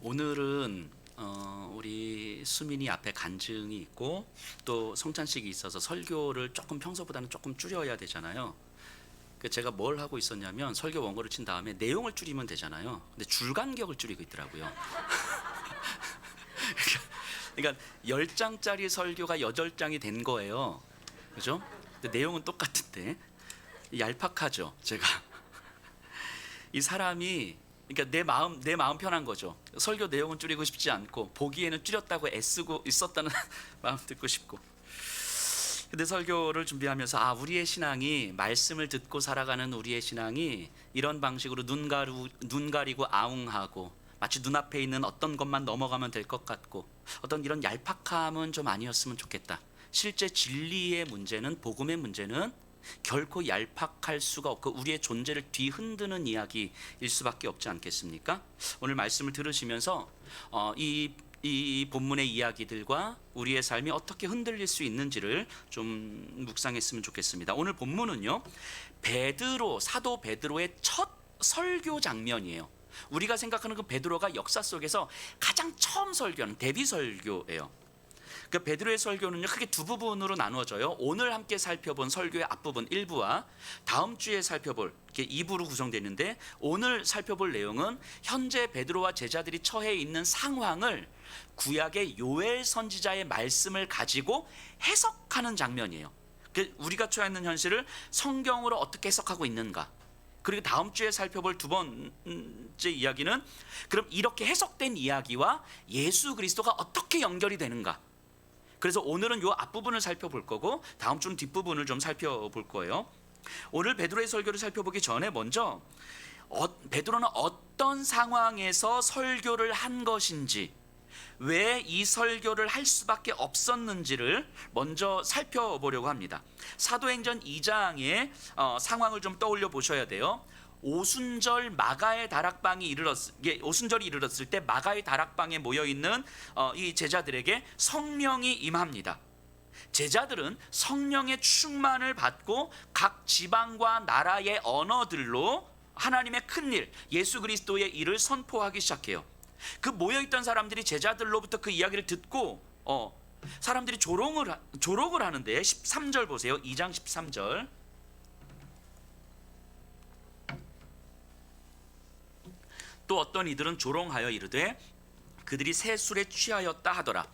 오늘은 우리 수민이 앞에 간증이 있고 또 성찬식이 있어서 설교를 조금 평소보다는 조금 줄여야 되잖아요. 제가 뭘 하고 있었냐면 설교 원고를 친 다음에 내용을 줄이면 되잖아요. 근데 줄간격을 줄이고 있더라고요. 그러니까 10장짜리 설교가 8장이 된 거예요. 그죠? 근데 내용은 똑같은데 얄팍하죠, 제가. 이 사람이 그러니까 내 마음 편한 거죠. 설교 내용은 줄이고 싶지 않고 보기에는 줄였다고 애쓰고 있었다는 마음 듣고 싶고. 근데 설교를 준비하면서 우리의 신앙이 말씀을 듣고 살아가는 우리의 신앙이 이런 방식으로 눈 가리고 아웅하고 마치 눈앞에 있는 어떤 것만 넘어가면 될 것 같고 어떤 이런 얄팍함은 좀 아니었으면 좋겠다. 실제 진리의 문제는, 복음의 문제는 결코 얄팍할 수가 없고 우리의 존재를 뒤흔드는 이야기일 수밖에 없지 않겠습니까? 오늘 말씀을 들으시면서 이 본문의 이야기들과 우리의 삶이 어떻게 흔들릴 수 있는지를 좀 묵상했으면 좋겠습니다. 오늘 본문은요, 사도 베드로의 첫 설교 장면이에요. 우리가 생각하는 그 베드로가 역사 속에서 가장 처음 설교하는 데뷔 설교예요. 그 베드로의 설교는요, 크게 두 부분으로 나누어져요. 오늘 함께 살펴본 설교의 앞부분 1부와 다음 주에 살펴볼 2부로 구성되는데, 오늘 살펴볼 내용은 현재 베드로와 제자들이 처해 있는 상황을 구약의 요엘 선지자의 말씀을 가지고 해석하는 장면이에요. 우리가 처해 있는 현실을 성경으로 어떻게 해석하고 있는가. 그리고 다음 주에 살펴볼 두 번째 이야기는 그럼 이렇게 해석된 이야기와 예수 그리스도가 어떻게 연결이 되는가. 그래서 오늘은 요 앞부분을 살펴볼 거고 다음 주는 뒷부분을 좀 살펴볼 거예요. 오늘 베드로의 설교를 살펴보기 전에 먼저 베드로는 어떤 상황에서 설교를 한 것인지, 왜 이 설교를 할 수밖에 없었는지를 먼저 살펴보려고 합니다. 사도행전 2장의 상황을 좀 떠올려 보셔야 돼요. 오순절이 이르렀을 때 마가의 다락방에 모여있는 이 제자들에게 성령이 임합니다. 제자들은 성령의 충만을 받고 각 지방과 나라의 언어들로 하나님의 큰일, 예수 그리스도의 일을 선포하기 시작해요. 그 모여있던 사람들이 제자들로부터 그 이야기를 듣고 사람들이 조롱을 하는데 13절 보세요. 2장 13절. 또 어떤 이들은 조롱하여 이르되 그들이 새 술에 취하였다 하더라.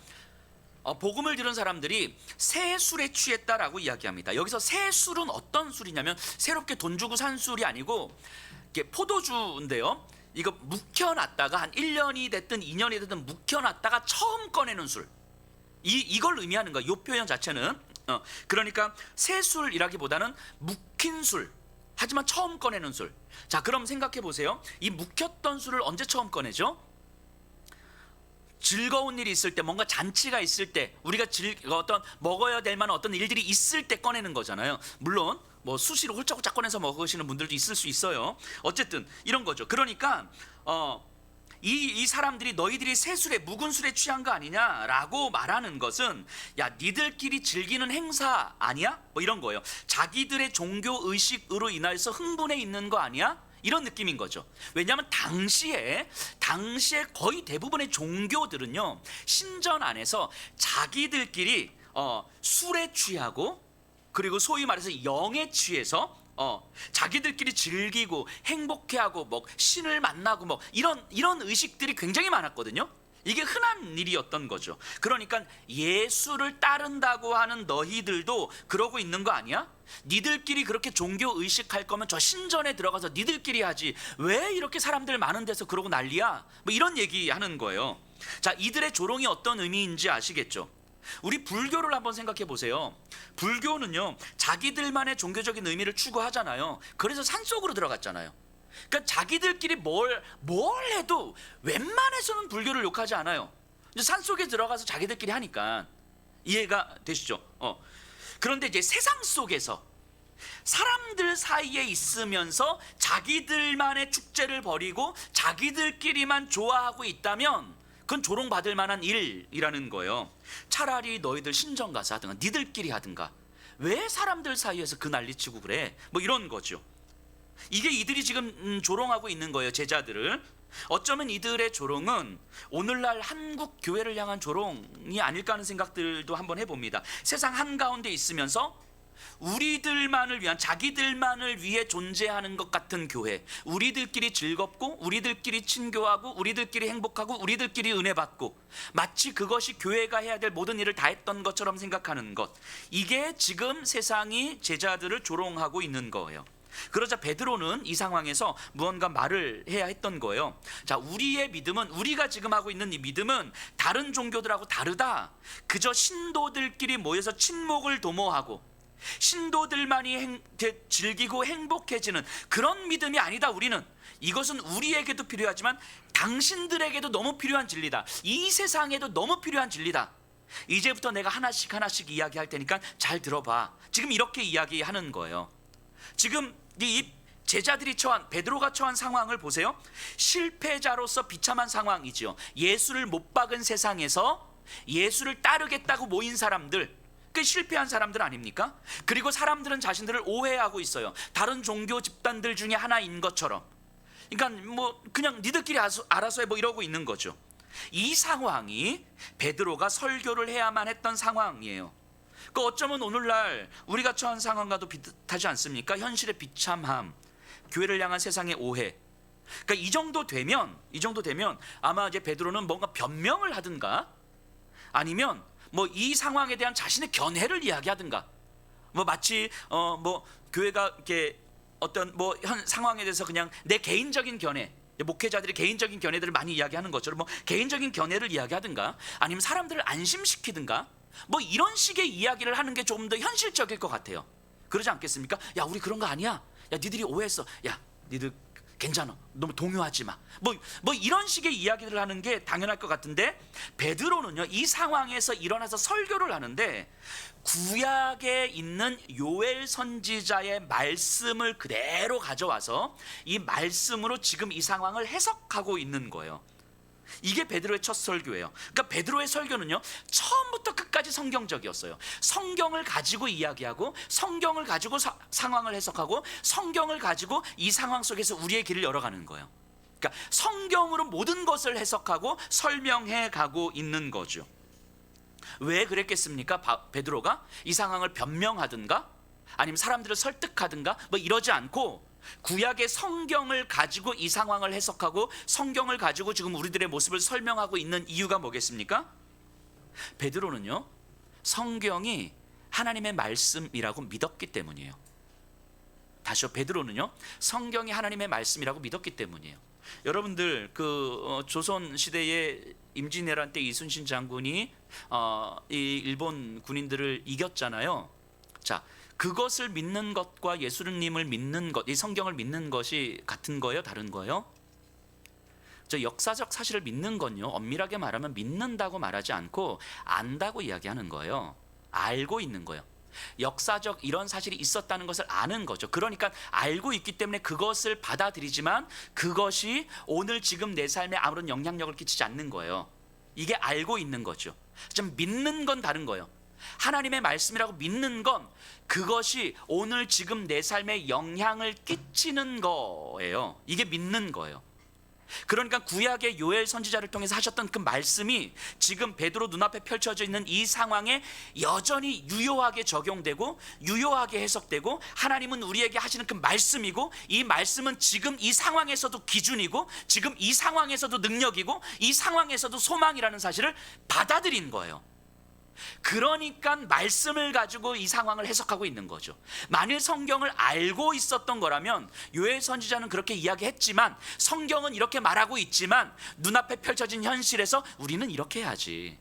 복음을 들은 사람들이 새 술에 취했다라고 이야기합니다. 여기서 새 술은 어떤 술이냐면 새롭게 돈 주고 산 술이 아니고 포도주인데요, 이거 묵혀놨다가 한 1년이 됐든 2년이 됐든 묵혀놨다가 처음 꺼내는 술, 이걸 의미하는 거예요. 이 표현 자체는 그러니까 새 술이라기보다는 묵힌 술, 하지만 처음 꺼내는 술. 자, 그럼 생각해 보세요. 이 묵혔던 술을 언제 처음 꺼내죠? 즐거운 일이 있을 때, 뭔가 잔치가 있을 때, 우리가 먹어야 될 만한 어떤 일들이 있을 때 꺼내는 거잖아요. 물론 수시로 홀짝홀짝 꺼내서 먹으시는 분들도 있을 수 있어요. 어쨌든 이런 거죠. 그러니까 이 사람들이 너희들이 새 술에, 묵은 술에 취한 거 아니냐라고 말하는 것은, 야, 니들끼리 즐기는 행사 아니야? 이런 거예요. 자기들의 종교 의식으로 인해서 흥분해 있는 거 아니야? 이런 느낌인 거죠. 왜냐하면 당시에 거의 대부분의 종교들은요, 신전 안에서 자기들끼리 술에 취하고, 그리고 소위 말해서 영에 취해서 자기들끼리 즐기고 행복해하고 신을 만나고 이런 의식들이 굉장히 많았거든요. 이게 흔한 일이었던 거죠. 그러니까 예수를 따른다고 하는 너희들도 그러고 있는 거 아니야? 니들끼리 그렇게 종교 의식할 거면 저 신전에 들어가서 니들끼리 하지, 왜 이렇게 사람들 많은 데서 그러고 난리야? 이런 얘기하는 거예요. 자, 이들의 조롱이 어떤 의미인지 아시겠죠? 우리 불교를 한번 생각해 보세요. 불교는요, 자기들만의 종교적인 의미를 추구하잖아요. 그래서 산속으로 들어갔잖아요. 그러니까 자기들끼리 뭘 해도 웬만해서는 불교를 욕하지 않아요. 산속에 들어가서 자기들끼리 하니까. 이해가 되시죠? 그런데 이제 세상 속에서 사람들 사이에 있으면서 자기들만의 축제를 벌이고 자기들끼리만 좋아하고 있다면 그건 조롱받을 만한 일이라는 거예요. 차라리 너희들 신전 가서 하든가 니들끼리 하든가, 왜 사람들 사이에서 그 난리치고 그래? 이런 거죠. 이게 이들이 지금 조롱하고 있는 거예요, 제자들을. 어쩌면 이들의 조롱은 오늘날 한국 교회를 향한 조롱이 아닐까 하는 생각들도 한번 해봅니다. 세상 한가운데 있으면서 우리들만을 위한, 자기들만을 위해 존재하는 것 같은 교회, 우리들끼리 즐겁고 우리들끼리 친교하고 우리들끼리 행복하고 우리들끼리 은혜 받고, 마치 그것이 교회가 해야 될 모든 일을 다 했던 것처럼 생각하는 것, 이게 지금 세상이 제자들을 조롱하고 있는 거예요. 그러자 베드로는 이 상황에서 무언가 말을 해야 했던 거예요. 자, 우리의 믿음은, 우리가 지금 하고 있는 이 믿음은 다른 종교들하고 다르다. 그저 신도들끼리 모여서 친목을 도모하고 신도들만이 즐기고 행복해지는 그런 믿음이 아니다. 우리는 이것은 우리에게도 필요하지만 당신들에게도 너무 필요한 진리다. 이 세상에도 너무 필요한 진리다. 이제부터 내가 하나씩 하나씩 이야기할 테니까 잘 들어봐. 지금 이렇게 이야기하는 거예요. 지금 이 제자들이 처한, 베드로가 처한 상황을 보세요. 실패자로서 비참한 상황이지요. 예수를 못 박은 세상에서 예수를 따르겠다고 모인 사람들, 그 실패한 사람들 아닙니까? 그리고 사람들은 자신들을 오해하고 있어요. 다른 종교 집단들 중에 하나인 것처럼. 그러니까 뭐 그냥 니들끼리 알아서 해 뭐 이러고 있는 거죠. 이 상황이 베드로가 설교를 해야만 했던 상황이에요. 그 어쩌면 오늘날 우리가 처한 상황과도 비슷하지 않습니까? 현실의 비참함, 교회를 향한 세상의 오해. 그러니까 이 정도 되면 아마 이제 베드로는 뭔가 변명을 하든가, 아니면 뭐 이 상황에 대한 자신의 견해를 이야기하든가, 뭐 마치 뭐 교회가 이렇게 어떤 뭐 현 상황에 대해서 그냥 내 개인적인 견해, 목회자들이 개인적인 견해들을 많이 이야기하는 것처럼 뭐 개인적인 견해를 이야기하든가, 아니면 사람들을 안심시키든가, 뭐 이런 식의 이야기를 하는 게 좀 더 현실적일 것 같아요. 그러지 않겠습니까? 야, 우리 그런 거 아니야. 야, 니들이 오해했어. 야, 니들 괜찮아. 너무 동요하지 마. 뭐 이런 식의 이야기를 하는 게 당연할 것 같은데, 베드로는요, 이 상황에서 일어나서 설교를 하는데 구약에 있는 요엘 선지자의 말씀을 그대로 가져와서 이 말씀으로 지금 이 상황을 해석하고 있는 거예요. 이게 베드로의 첫 설교예요. 그러니까 베드로의 설교는요, 처음부터 끝까지 성경적이었어요. 성경을 가지고 이야기하고, 성경을 가지고 상황을 해석하고, 성경을 가지고 이 상황 속에서 우리의 길을 열어가는 거예요. 그러니까 성경으로 모든 것을 해석하고 설명해 가고 있는 거죠. 왜 그랬겠습니까? 베드로가 이 상황을 변명하든가 아니면 사람들을 설득하든가 뭐 이러지 않고, 구약의 성경을 가지고 이 상황을 해석하고 성경을 가지고 지금 우리들의 모습을 설명하고 있는 이유가 뭐겠습니까? 베드로는요, 성경이 하나님의 말씀이라고 믿었기 때문이에요. 다시요, 베드로는요, 성경이 하나님의 말씀이라고 믿었기 때문이에요. 여러분들 조선 시대에 임진왜란 때 이순신 장군이 이 일본 군인들을 이겼잖아요. 자, 그것을 믿는 것과 예수님을 믿는 것, 이 성경을 믿는 것이 같은 거예요? 다른 거예요? 저 역사적 사실을 믿는 건요, 엄밀하게 말하면 믿는다고 말하지 않고 안다고 이야기하는 거예요. 알고 있는 거예요. 역사적 이런 사실이 있었다는 것을 아는 거죠. 그러니까 알고 있기 때문에 그것을 받아들이지만 그것이 오늘 지금 내 삶에 아무런 영향력을 끼치지 않는 거예요. 이게 알고 있는 거죠. 좀 믿는 건 다른 거예요. 하나님의 말씀이라고 믿는 건 그것이 오늘 지금 내 삶에 영향을 끼치는 거예요. 이게 믿는 거예요. 그러니까 구약의 요엘 선지자를 통해서 하셨던 그 말씀이 지금 베드로 눈앞에 펼쳐져 있는 이 상황에 여전히 유효하게 적용되고 유효하게 해석되고, 하나님은 우리에게 하시는 그 말씀이고, 이 말씀은 지금 이 상황에서도 기준이고, 지금 이 상황에서도 능력이고, 이 상황에서도 소망이라는 사실을 받아들인 거예요. 그러니까 말씀을 가지고 이 상황을 해석하고 있는 거죠. 만일 성경을 알고 있었던 거라면, 요엘 선지자는 그렇게 이야기했지만, 성경은 이렇게 말하고 있지만 눈앞에 펼쳐진 현실에서 우리는 이렇게 해야지,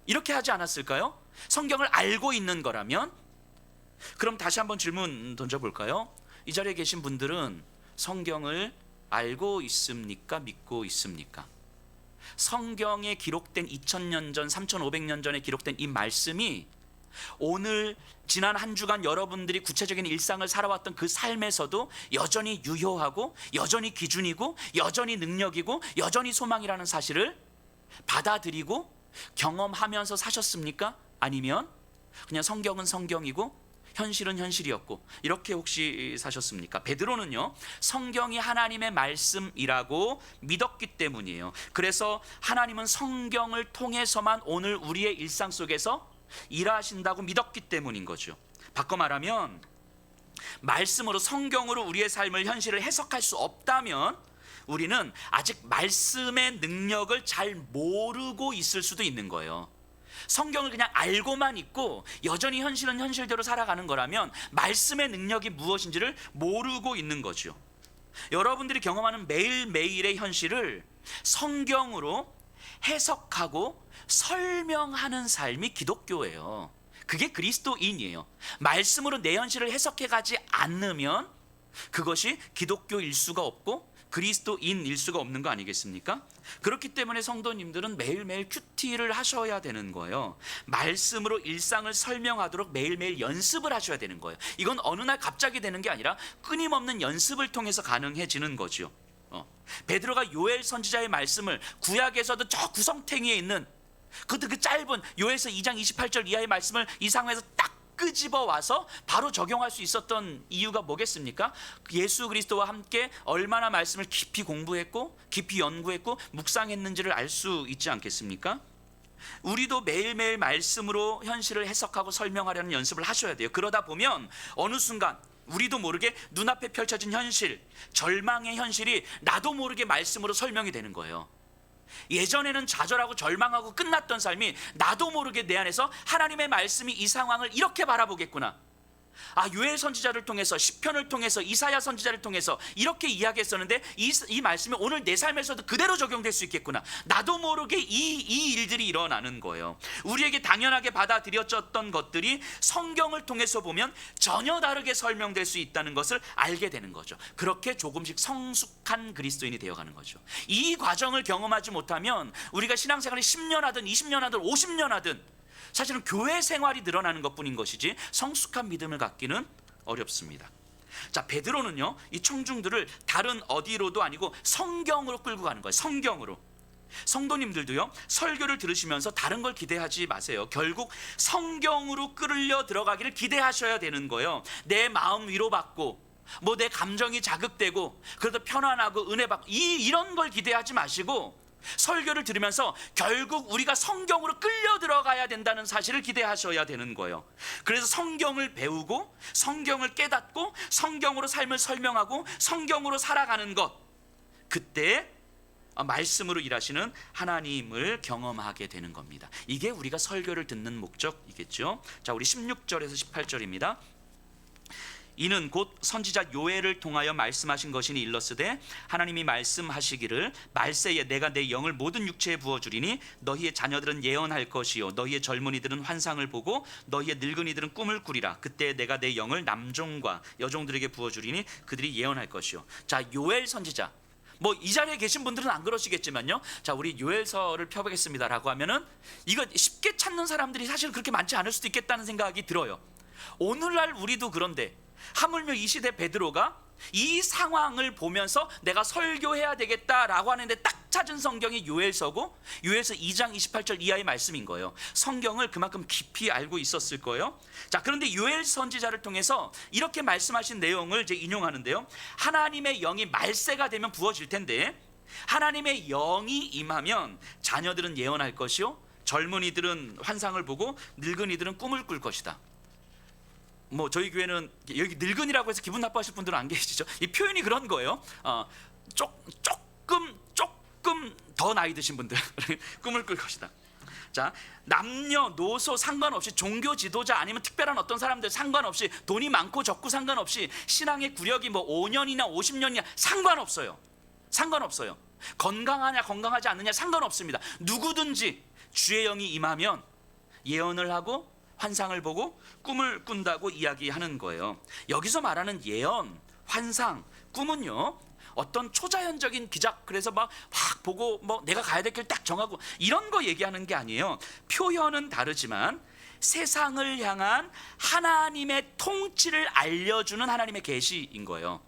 이렇게 하지 않았을까요? 성경을 알고 있는 거라면. 그럼 다시 한번 질문 던져볼까요? 이 자리에 계신 분들은 성경을 알고 있습니까? 믿고 있습니까? 성경에 기록된 2000년 전, 3500년 전에 기록된 이 말씀이 오늘 지난 한 주간 여러분들이 구체적인 일상을 살아왔던 그 삶에서도 여전히 유효하고, 여전히 기준이고, 여전히 능력이고, 여전히 소망이라는 사실을 받아들이고 경험하면서 사셨습니까? 아니면 그냥 성경은 성경이고 현실은 현실이었고 이렇게 혹시 사셨습니까? 베드로는요, 성경이 하나님의 말씀이라고 믿었기 때문이에요. 그래서 하나님은 성경을 통해서만 오늘 우리의 일상 속에서 일하신다고 믿었기 때문인 거죠. 바꿔 말하면 말씀으로, 성경으로 우리의 삶을, 현실을 해석할 수 없다면 우리는 아직 말씀의 능력을 잘 모르고 있을 수도 있는 거예요. 성경을 그냥 알고만 있고 여전히 현실은 현실대로 살아가는 거라면 말씀의 능력이 무엇인지를 모르고 있는 거죠. 여러분들이 경험하는 매일매일의 현실을 성경으로 해석하고 설명하는 삶이 기독교예요. 그게 그리스도인이에요. 말씀으로 내 현실을 해석해 가지 않으면 그것이 기독교일 수가 없고 그리스도인일 수가 없는 거 아니겠습니까? 그렇기 때문에 성도님들은 매일매일 큐티를 하셔야 되는 거예요. 말씀으로 일상을 설명하도록 매일매일 연습을 하셔야 되는 거예요. 이건 어느 날 갑자기 되는 게 아니라 끊임없는 연습을 통해서 가능해지는 거죠. 베드로가 요엘 선지자의 말씀을 구약에서도 저 구성탱이에 있는 그 짧은 요엘서 2장 28절 이하의 말씀을 이 상황에서 딱 끄집어 와서 바로 적용할 수 있었던 이유가 뭐겠습니까? 예수 그리스도와 함께 얼마나 말씀을 깊이 공부했고 깊이 연구했고 묵상했는지를 알 수 있지 않겠습니까? 우리도 매일매일 말씀으로 현실을 해석하고 설명하려는 연습을 하셔야 돼요. 그러다 보면 어느 순간 우리도 모르게 눈앞에 펼쳐진 현실, 절망의 현실이 나도 모르게 말씀으로 설명이 되는 거예요. 예전에는 좌절하고 절망하고 끝났던 삶이 나도 모르게 내 안에서 하나님의 말씀이 이 상황을 이렇게 바라보겠구나. 요엘 선지자를 통해서, 시편을 통해서, 이사야 선지자를 통해서 이렇게 이야기했었는데 이 말씀이 오늘 내 삶에서도 그대로 적용될 수 있겠구나. 나도 모르게 이 일들이 일어나는 거예요. 우리에게 당연하게 받아들여졌던 것들이 성경을 통해서 보면 전혀 다르게 설명될 수 있다는 것을 알게 되는 거죠. 그렇게 조금씩 성숙한 그리스도인이 되어가는 거죠. 이 과정을 경험하지 못하면 우리가 신앙생활을 10년 하든 20년 하든 50년 하든 사실은 교회 생활이 늘어나는 것뿐인 것이지 성숙한 믿음을 갖기는 어렵습니다. 자, 베드로는요, 이 청중들을 다른 어디로도 아니고 성경으로 끌고 가는 거예요. 성경으로. 성도님들도요, 설교를 들으시면서 다른 걸 기대하지 마세요. 결국 성경으로 끌려 들어가기를 기대하셔야 되는 거예요. 내 마음 위로받고 내 감정이 자극되고 그래도 편안하고 은혜 받고 이런 걸 기대하지 마시고 설교를 들으면서 결국 우리가 성경으로 끌려 들어가야 된다는 사실을 기대하셔야 되는 거예요. 그래서 성경을 배우고 성경을 깨닫고 성경으로 삶을 설명하고 성경으로 살아가는 것, 그때 말씀으로 일하시는 하나님을 경험하게 되는 겁니다. 이게 우리가 설교를 듣는 목적이겠죠. 자, 우리 16절에서 18절입니다. 이는 곧 선지자 요엘을 통하여 말씀하신 것이니 일렀으되 하나님이 말씀하시기를 말세에 내가 내 영을 모든 육체에 부어주리니 너희의 자녀들은 예언할 것이요 너희의 젊은이들은 환상을 보고 너희의 늙은이들은 꿈을 꾸리라. 그때 내가 내 영을 남종과 여종들에게 부어주리니 그들이 예언할 것이요. 자, 요엘 선지자, 이 자리에 계신 분들은 안 그러시겠지만요, 자, 우리 요엘서를 펴보겠습니다라고 하면은 이거 쉽게 찾는 사람들이 사실 그렇게 많지 않을 수도 있겠다는 생각이 들어요. 오늘날 우리도 그런데 하물며 이 시대 베드로가 이 상황을 보면서 내가 설교해야 되겠다라고 하는데 딱 찾은 성경이 요엘서고 요엘서 2장 28절 이하의 말씀인 거예요. 성경을 그만큼 깊이 알고 있었을 거예요. 자, 그런데 요엘 선지자를 통해서 이렇게 말씀하신 내용을 이제 인용하는데요, 하나님의 영이 말세가 되면 부어질 텐데 하나님의 영이 임하면 자녀들은 예언할 것이요 젊은이들은 환상을 보고 늙은이들은 꿈을 꿀 것이다. 저희 교회는 여기 늙은이라고 해서 기분 나빠하실 분들은 안 계시죠? 이 표현이 그런 거예요. 조금 더 나이 드신 분들 꿈을 꿀 것이다. 자, 남녀노소 상관없이, 종교 지도자 아니면 특별한 어떤 사람들 상관없이, 돈이 많고 적고 상관없이, 신앙의 구력이 5년이나 50년이나 상관없어요. 건강하냐 건강하지 않느냐 상관없습니다. 누구든지 주의 영이 임하면 예언을 하고 환상을 보고 꿈을 꾼다고 이야기하는 거예요. 여기서 말하는 예언, 환상, 꿈은요, 어떤 초자연적인 기작, 그래서 막 보고 내가 가야 될 길 딱 정하고 이런 거 얘기하는 게 아니에요. 표현은 다르지만 세상을 향한 하나님의 통치를 알려주는 하나님의 계시인 거예요.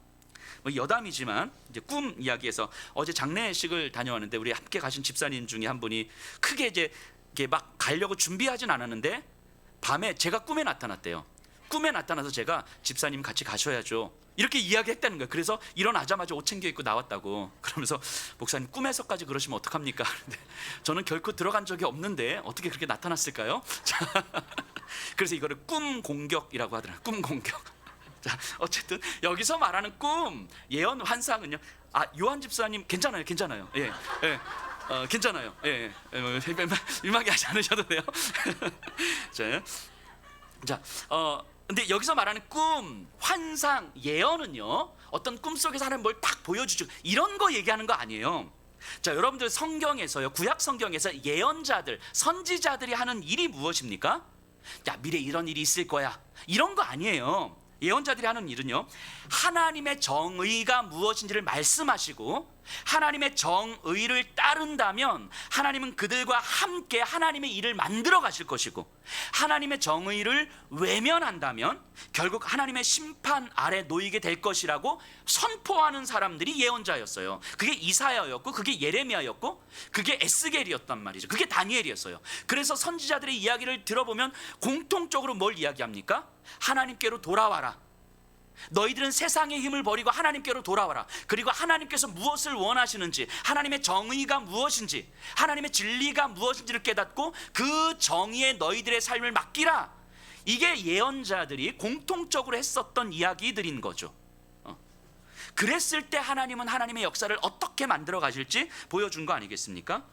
여담이지만 이제 꿈 이야기에서 어제 장례식을 다녀왔는데 우리 함께 가신 집사님 중에 한 분이 크게 이제 막 가려고 준비하진 않았는데 밤에 제가 꿈에 나타났대요. 꿈에 나타나서 제가 집사님 같이 가셔야죠 이렇게 이야기했다는 거예요. 그래서 일어나자마자 옷 챙겨 입고 나왔다고. 그러면서 목사님 꿈에서까지 그러시면 어떡합니까? 근데 저는 결코 들어간 적이 없는데 어떻게 그렇게 나타났을까요? 자, 그래서 이거를 꿈 공격이라고 하더라고요. 꿈 공격. 자, 어쨌든 여기서 말하는 꿈, 예언, 환상은요. 요한 집사님 괜찮아요, 괜찮아요. 예, 예. 괜찮아요. 예, 민망해 하지 않으셔도 돼요. 자, 근데 여기서 말하는 꿈, 환상, 예언은요, 어떤 꿈 속에서 하나님 뭘 딱 보여주죠. 이런 거 얘기하는 거 아니에요. 자, 여러분들 성경에서요, 구약 성경에서 예언자들, 선지자들이 하는 일이 무엇입니까? 야, 미래 이런 일이 있을 거야. 이런 거 아니에요. 예언자들이 하는 일은요, 하나님의 정의가 무엇인지를 말씀하시고 하나님의 정의를 따른다면 하나님은 그들과 함께 하나님의 일을 만들어 가실 것이고, 하나님의 정의를 외면한다면 결국 하나님의 심판 아래 놓이게 될 것이라고 선포하는 사람들이 예언자였어요. 그게 이사야였고, 그게 예레미야였고, 그게 에스겔이었단 말이죠. 그게 다니엘이었어요. 그래서 선지자들의 이야기를 들어보면 공통적으로 뭘 이야기합니까? 하나님께로 돌아와라. 너희들은 세상의 힘을 버리고 하나님께로 돌아와라. 그리고 하나님께서 무엇을 원하시는지, 하나님의 정의가 무엇인지, 하나님의 진리가 무엇인지를 깨닫고 그 정의에 너희들의 삶을 맡기라. 이게 예언자들이 공통적으로 했었던 이야기들인 거죠. 그랬을 때 하나님은 하나님의 역사를 어떻게 만들어 가실지 보여준 거 아니겠습니까?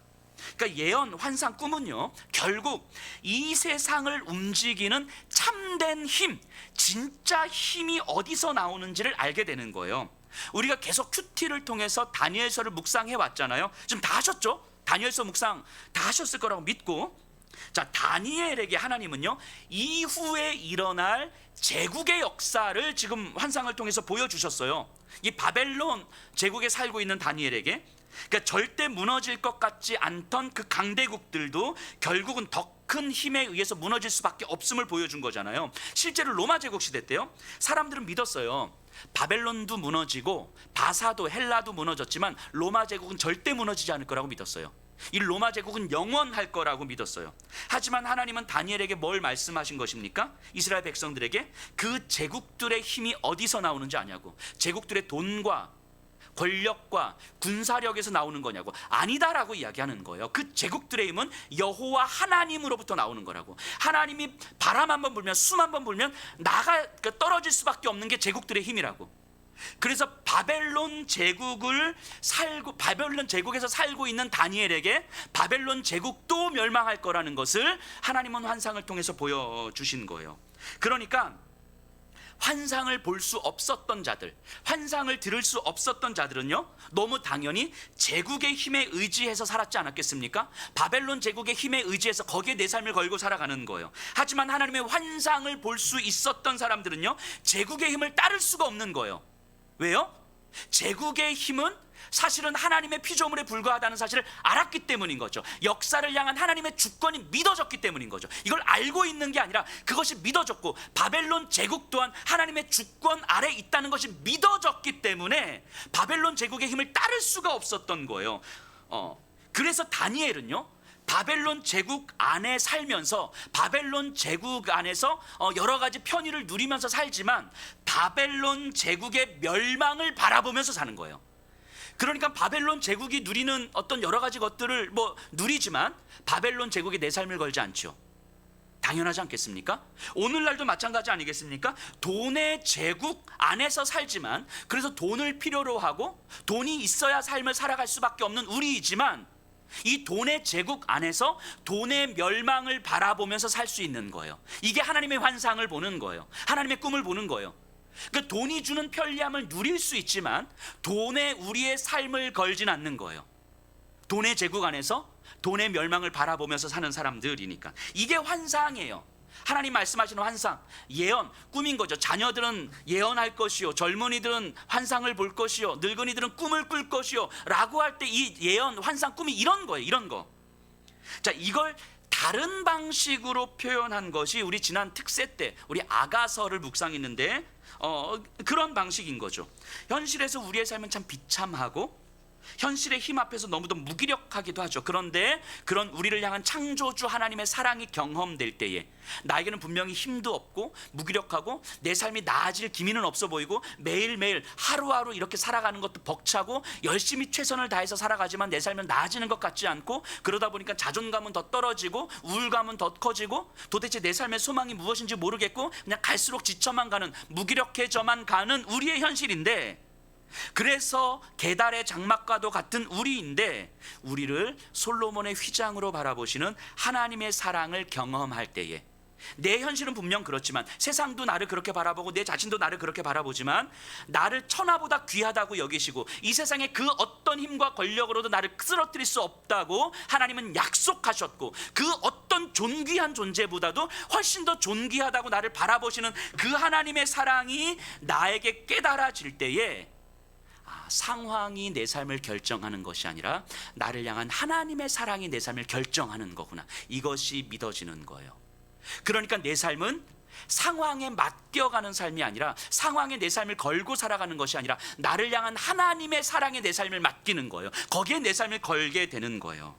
그러니까 예언, 환상, 꿈은요, 결국 이 세상을 움직이는 참된 힘, 진짜 힘이 어디서 나오는지를 알게 되는 거예요. 우리가 계속 큐티를 통해서 다니엘서를 묵상해 왔잖아요. 지금 다 하셨죠? 다니엘서 묵상 다 하셨을 거라고 믿고, 자, 다니엘에게 하나님은요, 이후에 일어날 제국의 역사를 지금 환상을 통해서 보여주셨어요. 이 바벨론 제국에 살고 있는 다니엘에게, 그러니까 절대 무너질 것 같지 않던 그 강대국들도 결국은 더 큰 힘에 의해서 무너질 수밖에 없음을 보여준 거잖아요. 실제로 로마 제국 시대 때요, 사람들은 믿었어요. 바벨론도 무너지고 바사도, 헬라도 무너졌지만 로마 제국은 절대 무너지지 않을 거라고 믿었어요. 이 로마 제국은 영원할 거라고 믿었어요. 하지만 하나님은 다니엘에게 뭘 말씀하신 것입니까? 이스라엘 백성들에게 그 제국들의 힘이 어디서 나오는지 아냐고. 제국들의 돈과 권력과 군사력에서 나오는 거냐고. 아니다라고 이야기하는 거예요. 그 제국들의 힘은 여호와 하나님으로부터 나오는 거라고. 하나님이 바람 한번 불면, 숨 한번 불면 떨어질 수밖에 없는 게 제국들의 힘이라고. 그래서 바벨론 제국에서 살고 있는 다니엘에게 바벨론 제국도 멸망할 거라는 것을 하나님은 환상을 통해서 보여주신 거예요. 그러니까 환상을 볼 수 없었던 자들, 환상을 들을 수 없었던 자들은요, 너무 당연히 제국의 힘에 의지해서 살았지 않았겠습니까? 바벨론 제국의 힘에 의지해서 거기에 내 삶을 걸고 살아가는 거예요. 하지만 하나님의 환상을 볼 수 있었던 사람들은요, 제국의 힘을 따를 수가 없는 거예요. 왜요? 제국의 힘은 사실은 하나님의 피조물에 불과하다는 사실을 알았기 때문인 거죠. 역사를 향한 하나님의 주권이 믿어졌기 때문인 거죠. 이걸 알고 있는 게 아니라 그것이 믿어졌고, 바벨론 제국 또한 하나님의 주권 아래 있다는 것이 믿어졌기 때문에 바벨론 제국의 힘을 따를 수가 없었던 거예요. 그래서 다니엘은요, 바벨론 제국 안에 살면서 바벨론 제국 안에서 여러 가지 편의를 누리면서 살지만 바벨론 제국의 멸망을 바라보면서 사는 거예요. 그러니까 바벨론 제국이 누리는 어떤 여러 가지 것들을 누리지만 바벨론 제국에 내 삶을 걸지 않죠. 당연하지 않겠습니까? 오늘날도 마찬가지 아니겠습니까? 돈의 제국 안에서 살지만, 그래서 돈을 필요로 하고 돈이 있어야 삶을 살아갈 수밖에 없는 우리이지만, 이 돈의 제국 안에서 돈의 멸망을 바라보면서 살 수 있는 거예요. 이게 하나님의 환상을 보는 거예요. 하나님의 꿈을 보는 거예요. 그러니까 돈이 주는 편리함을 누릴 수 있지만 돈에 우리의 삶을 걸진 않는 거예요. 돈의 제국 안에서 돈의 멸망을 바라보면서 사는 사람들이니까. 이게 환상이에요. 하나님 말씀하시는 환상, 예언, 꿈인 거죠. 자녀들은 예언할 것이요, 젊은이들은 환상을 볼 것이요, 늙은이들은 꿈을 꿀 것이요 라고 할 때 이 예언, 환상, 꿈이 이런 거예요. 이런 거. 자, 이걸 다른 방식으로 표현한 것이 우리 지난 특세 때 우리 아가서를 묵상했는데 그런 방식인 거죠. 현실에서 우리의 삶은 참 비참하고 현실의 힘 앞에서 너무도 무기력하기도 하죠. 그런데 그런 우리를 향한 창조주 하나님의 사랑이 경험될 때에 나에게는 분명히 힘도 없고 무기력하고 내 삶이 나아질 기미는 없어 보이고 매일매일 하루하루 이렇게 살아가는 것도 벅차고 열심히 최선을 다해서 살아가지만 내 삶은 나아지는 것 같지 않고, 그러다 보니까 자존감은 더 떨어지고 우울감은 더 커지고 도대체 내 삶의 소망이 무엇인지 모르겠고 그냥 갈수록 지쳐만 가는, 무기력해져만 가는 우리의 현실인데, 그래서 계달의 장막과도 같은 우리인데, 우리를 솔로몬의 휘장으로 바라보시는 하나님의 사랑을 경험할 때에 내 현실은 분명 그렇지만, 세상도 나를 그렇게 바라보고 내 자신도 나를 그렇게 바라보지만, 나를 천하보다 귀하다고 여기시고 이 세상의 그 어떤 힘과 권력으로도 나를 쓰러뜨릴 수 없다고 하나님은 약속하셨고, 그 어떤 존귀한 존재보다도 훨씬 더 존귀하다고 나를 바라보시는 그 하나님의 사랑이 나에게 깨달아질 때에, 상황이 내 삶을 결정하는 것이 아니라 나를 향한 하나님의 사랑이 내 삶을 결정하는 거구나, 이것이 믿어지는 거예요. 그러니까 내 삶은 상황에 맡겨가는 삶이 아니라, 상황에 내 삶을 걸고 살아가는 것이 아니라 나를 향한 하나님의 사랑에 내 삶을 맡기는 거예요. 거기에 내 삶을 걸게 되는 거예요.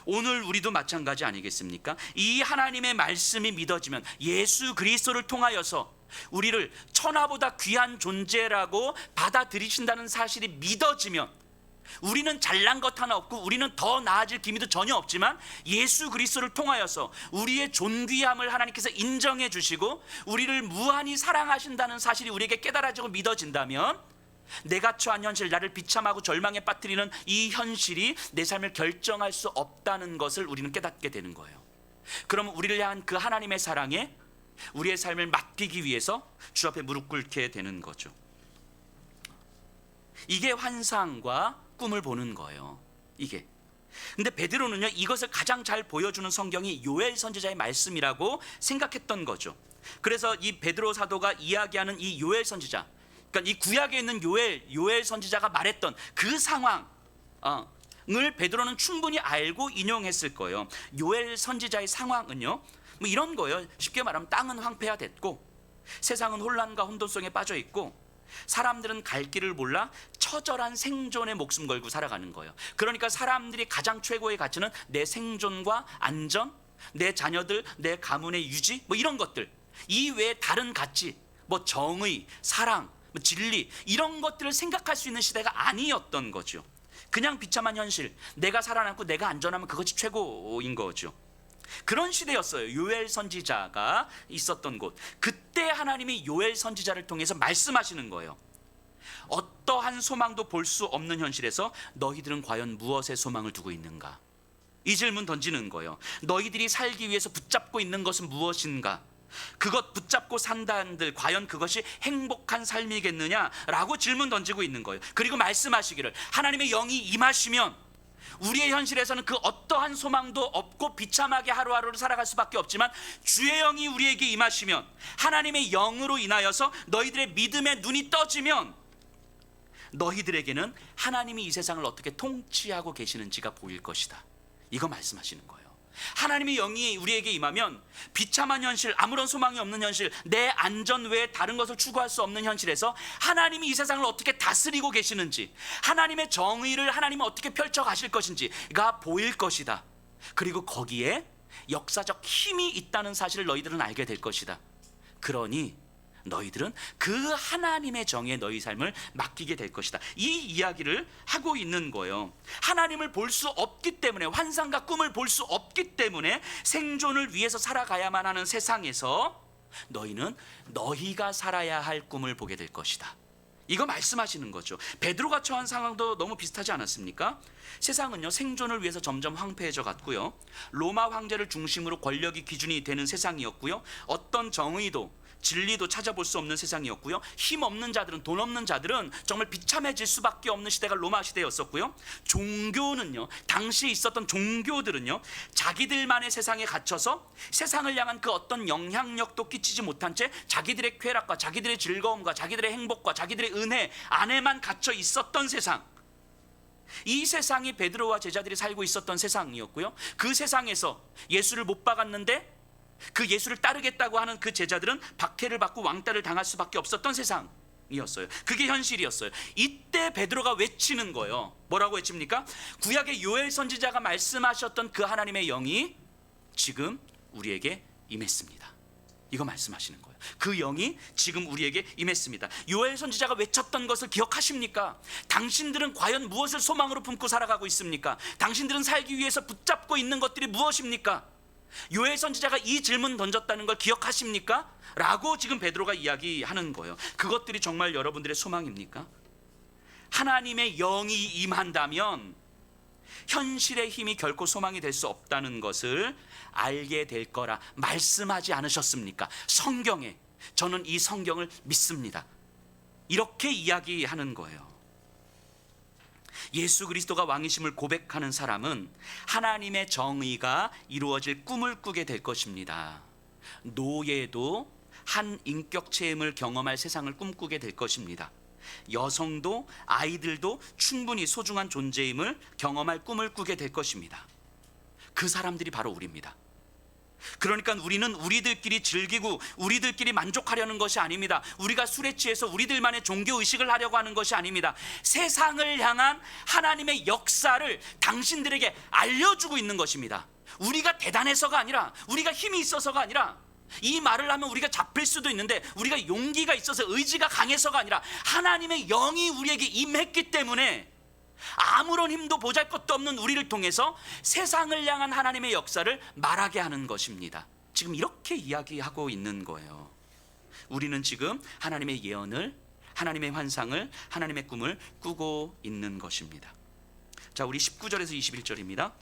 오늘 우리도 마찬가지 아니겠습니까? 이 하나님의 말씀이 믿어지면, 예수 그리스도를 통하여서 우리를 천하보다 귀한 존재라고 받아들이신다는 사실이 믿어지면, 우리는 잘난 것 하나 없고 우리는 더 나아질 기미도 전혀 없지만 예수 그리스도를 통하여서 우리의 존귀함을 하나님께서 인정해 주시고 우리를 무한히 사랑하신다는 사실이 우리에게 깨달아지고 믿어진다면, 내가 처한 현실, 나를 비참하고 절망에 빠뜨리는 이 현실이 내 삶을 결정할 수 없다는 것을 우리는 깨닫게 되는 거예요. 그러면 우리를 향한 그 하나님의 사랑에 우리의 삶을 맡기기 위해서 주 앞에 무릎 꿇게 되는 거죠. 이게 환상과 꿈을 보는 거예요. 이게. 근데 베드로는요, 이것을 가장 잘 보여주는 성경이 요엘 선지자의 말씀이라고 생각했던 거죠. 그래서 이 베드로 사도가 이야기하는 이 요엘 선지자, 그러니까 이 구약에 있는 요엘 선지자가 말했던 그 상황을 베드로는 충분히 알고 인용했을 거예요. 요엘 선지자의 상황은요, 뭐 이런 거예요. 쉽게 말하면 땅은 황폐화됐고 세상은 혼란과 혼돈 속에 빠져 있고 사람들은 갈 길을 몰라 처절한 생존에 목숨 걸고 살아가는 거예요. 그러니까 사람들이 가장 최고의 가치는 내 생존과 안전, 내 자녀들, 내 가문의 유지, 뭐 이런 것들, 이 외에 다른 가치, 뭐 정의, 사랑, 뭐 진리, 이런 것들을 생각할 수 있는 시대가 아니었던 거죠. 그냥 비참한 현실, 내가 살아남고 내가 안전하면 그것이 최고인 거죠. 그런 시대였어요. 요엘 선지자가 있었던 곳. 그때 하나님이 요엘 선지자를 통해서 말씀하시는 거예요. 어떠한 소망도 볼 수 없는 현실에서 너희들은 과연 무엇에 소망을 두고 있는가? 이 질문 던지는 거예요. 너희들이 살기 위해서 붙잡고 있는 것은 무엇인가? 그것 붙잡고 산다 한들 과연 그것이 행복한 삶이겠느냐라고 질문 던지고 있는 거예요. 그리고 말씀하시기를, 하나님의 영이 임하시면 우리의 현실에서는 그 어떠한 소망도 없고 비참하게 하루하루를 살아갈 수밖에 없지만, 주의 영이 우리에게 임하시면, 하나님의 영으로 인하여서 너희들의 믿음의 눈이 떠지면 너희들에게는 하나님이 이 세상을 어떻게 통치하고 계시는지가 보일 것이다. 이거 말씀하시는 거예요. 하나님의 영이 우리에게 임하면 비참한 현실, 아무런 소망이 없는 현실, 내 안전 외에 다른 것을 추구할 수 없는 현실에서 하나님이 이 세상을 어떻게 다스리고 계시는지, 하나님의 정의를 하나님은 어떻게 펼쳐 가실 것인지가 보일 것이다. 그리고 거기에 역사적 힘이 있다는 사실을 너희들은 알게 될 것이다. 그러니 너희들은 그 하나님의 정의에 너희 삶을 맡기게 될 것이다. 이 이야기를 하고 있는 거예요. 하나님을 볼 수 없기 때문에, 환상과 꿈을 볼 수 없기 때문에 생존을 위해서 살아가야만 하는 세상에서 너희는 너희가 살아야 할 꿈을 보게 될 것이다. 이거 말씀하시는 거죠. 베드로가 처한 상황도 너무 비슷하지 않았습니까? 세상은요, 생존을 위해서 점점 황폐해져 갔고요, 로마 황제를 중심으로 권력이 기준이 되는 세상이었고요, 어떤 정의도 진리도 찾아볼 수 없는 세상이었고요, 힘 없는 자들은, 돈 없는 자들은 정말 비참해질 수밖에 없는 시대가 로마 시대였었고요, 종교는요, 당시에 있었던 종교들은요, 자기들만의 세상에 갇혀서 세상을 향한 그 어떤 영향력도 끼치지 못한 채 자기들의 쾌락과 자기들의 즐거움과 자기들의 행복과 자기들의 은혜 안에만 갇혀 있었던 세상, 이 세상이 베드로와 제자들이 살고 있었던 세상이었고요, 그 세상에서 예수를 못 박았는데 그 예수를 따르겠다고 하는 그 제자들은 박해를 받고 왕따를 당할 수밖에 없었던 세상, 소망이었어요. 그게 현실이었어요. 이때 베드로가 외치는 거예요. 뭐라고 외칩니까? 구약의 요엘 선지자가 말씀하셨던 그 하나님의 영이 지금 우리에게 임했습니다. 이거 말씀하시는 거예요. 그 영이 지금 우리에게 임했습니다. 요엘 선지자가 외쳤던 것을 기억하십니까? 당신들은 과연 무엇을 소망으로 품고 살아가고 있습니까? 당신들은 살기 위해서 붙잡고 있는 것들이 무엇입니까? 요엘 선지자가 이 질문 던졌다는 걸 기억하십니까? 라고 지금 베드로가 이야기하는 거예요. 그것들이 정말 여러분들의 소망입니까? 하나님의 영이 임한다면 현실의 힘이 결코 소망이 될 수 없다는 것을 알게 될 거라 말씀하지 않으셨습니까? 성경에. 저는 이 성경을 믿습니다. 이렇게 이야기하는 거예요. 예수 그리스도가 왕이심을 고백하는 사람은 하나님의 정의가 이루어질 꿈을 꾸게 될 것입니다. 노예도 한 인격 체험을 경험할 세상을 꿈꾸게 될 것입니다. 여성도 아이들도 충분히 소중한 존재임을 경험할 꿈을 꾸게 될 것입니다. 그 사람들이 바로 우리입니다. 그러니까 우리는 우리들끼리 즐기고 우리들끼리 만족하려는 것이 아닙니다. 우리가 술에 취해서 우리들만의 종교의식을 하려고 하는 것이 아닙니다. 세상을 향한 하나님의 역사를 당신들에게 알려주고 있는 것입니다. 우리가 대단해서가 아니라, 우리가 힘이 있어서가 아니라, 이 말을 하면 우리가 잡힐 수도 있는데 우리가 용기가 있어서 의지가 강해서가 아니라 하나님의 영이 우리에게 임했기 때문에 아무런 힘도 보잘것도 없는 우리를 통해서 세상을 향한 하나님의 역사를 말하게 하는 것입니다. 지금 이렇게 이야기하고 있는 거예요. 우리는 지금 하나님의 예언을, 하나님의 환상을, 하나님의 꿈을 꾸고 있는 것입니다. 자, 우리 19절에서 21절입니다.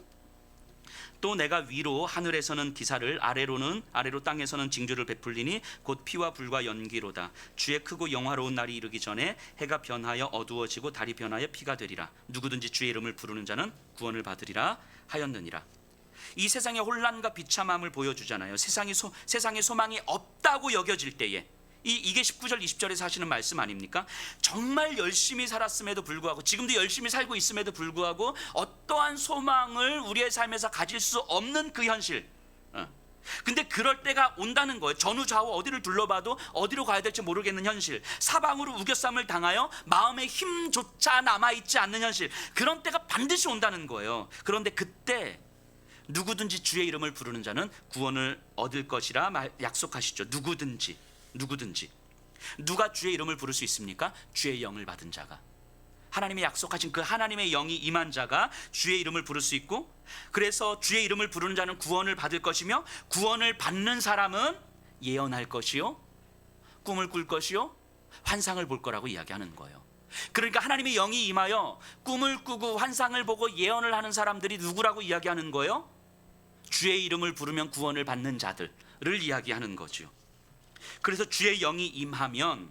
또 내가 위로 하늘에서는 기사를, 아래로 땅에서는 징조를 베풀리니 곧 피와 불과 연기로다. 주의 크고 영화로운 날이 이르기 전에 해가 변하여 어두워지고 달이 변하여 피가 되리라. 누구든지 주의 이름을 부르는 자는 구원을 받으리라 하였느니라. 이 세상의 혼란과 비참함을 보여주잖아요. 세상에 소망이 없다고 여겨질 때에 이게 19절 20절에서 하시는 말씀 아닙니까? 정말 열심히 살았음에도 불구하고, 지금도 열심히 살고 있음에도 불구하고 어떠한 소망을 우리의 삶에서 가질 수 없는 그 현실. 근데 그럴 때가 온다는 거예요. 전후 좌우 어디를 둘러봐도 어디로 가야 될지 모르겠는 현실, 사방으로 우겨쌈을 당하여 마음의 힘조차 남아있지 않는 현실, 그런 때가 반드시 온다는 거예요. 그런데 그때 누구든지 주의 이름을 부르는 자는 구원을 얻을 것이라 약속하시죠. 누구든지. 누가 주의 이름을 부를 수 있습니까? 주의 영을 받은 자가, 하나님이 약속하신 그 하나님의 영이 임한 자가 주의 이름을 부를 수 있고, 그래서 주의 이름을 부르는 자는 구원을 받을 것이며, 구원을 받는 사람은 예언할 것이요, 꿈을 꿀 것이요, 환상을 볼 거라고 이야기하는 거예요. 그러니까 하나님의 영이 임하여 꿈을 꾸고 환상을 보고 예언을 하는 사람들이 누구라고 이야기하는 거예요? 주의 이름을 부르면 구원을 받는 자들을 이야기하는 거죠. 그래서 주의 영이 임하면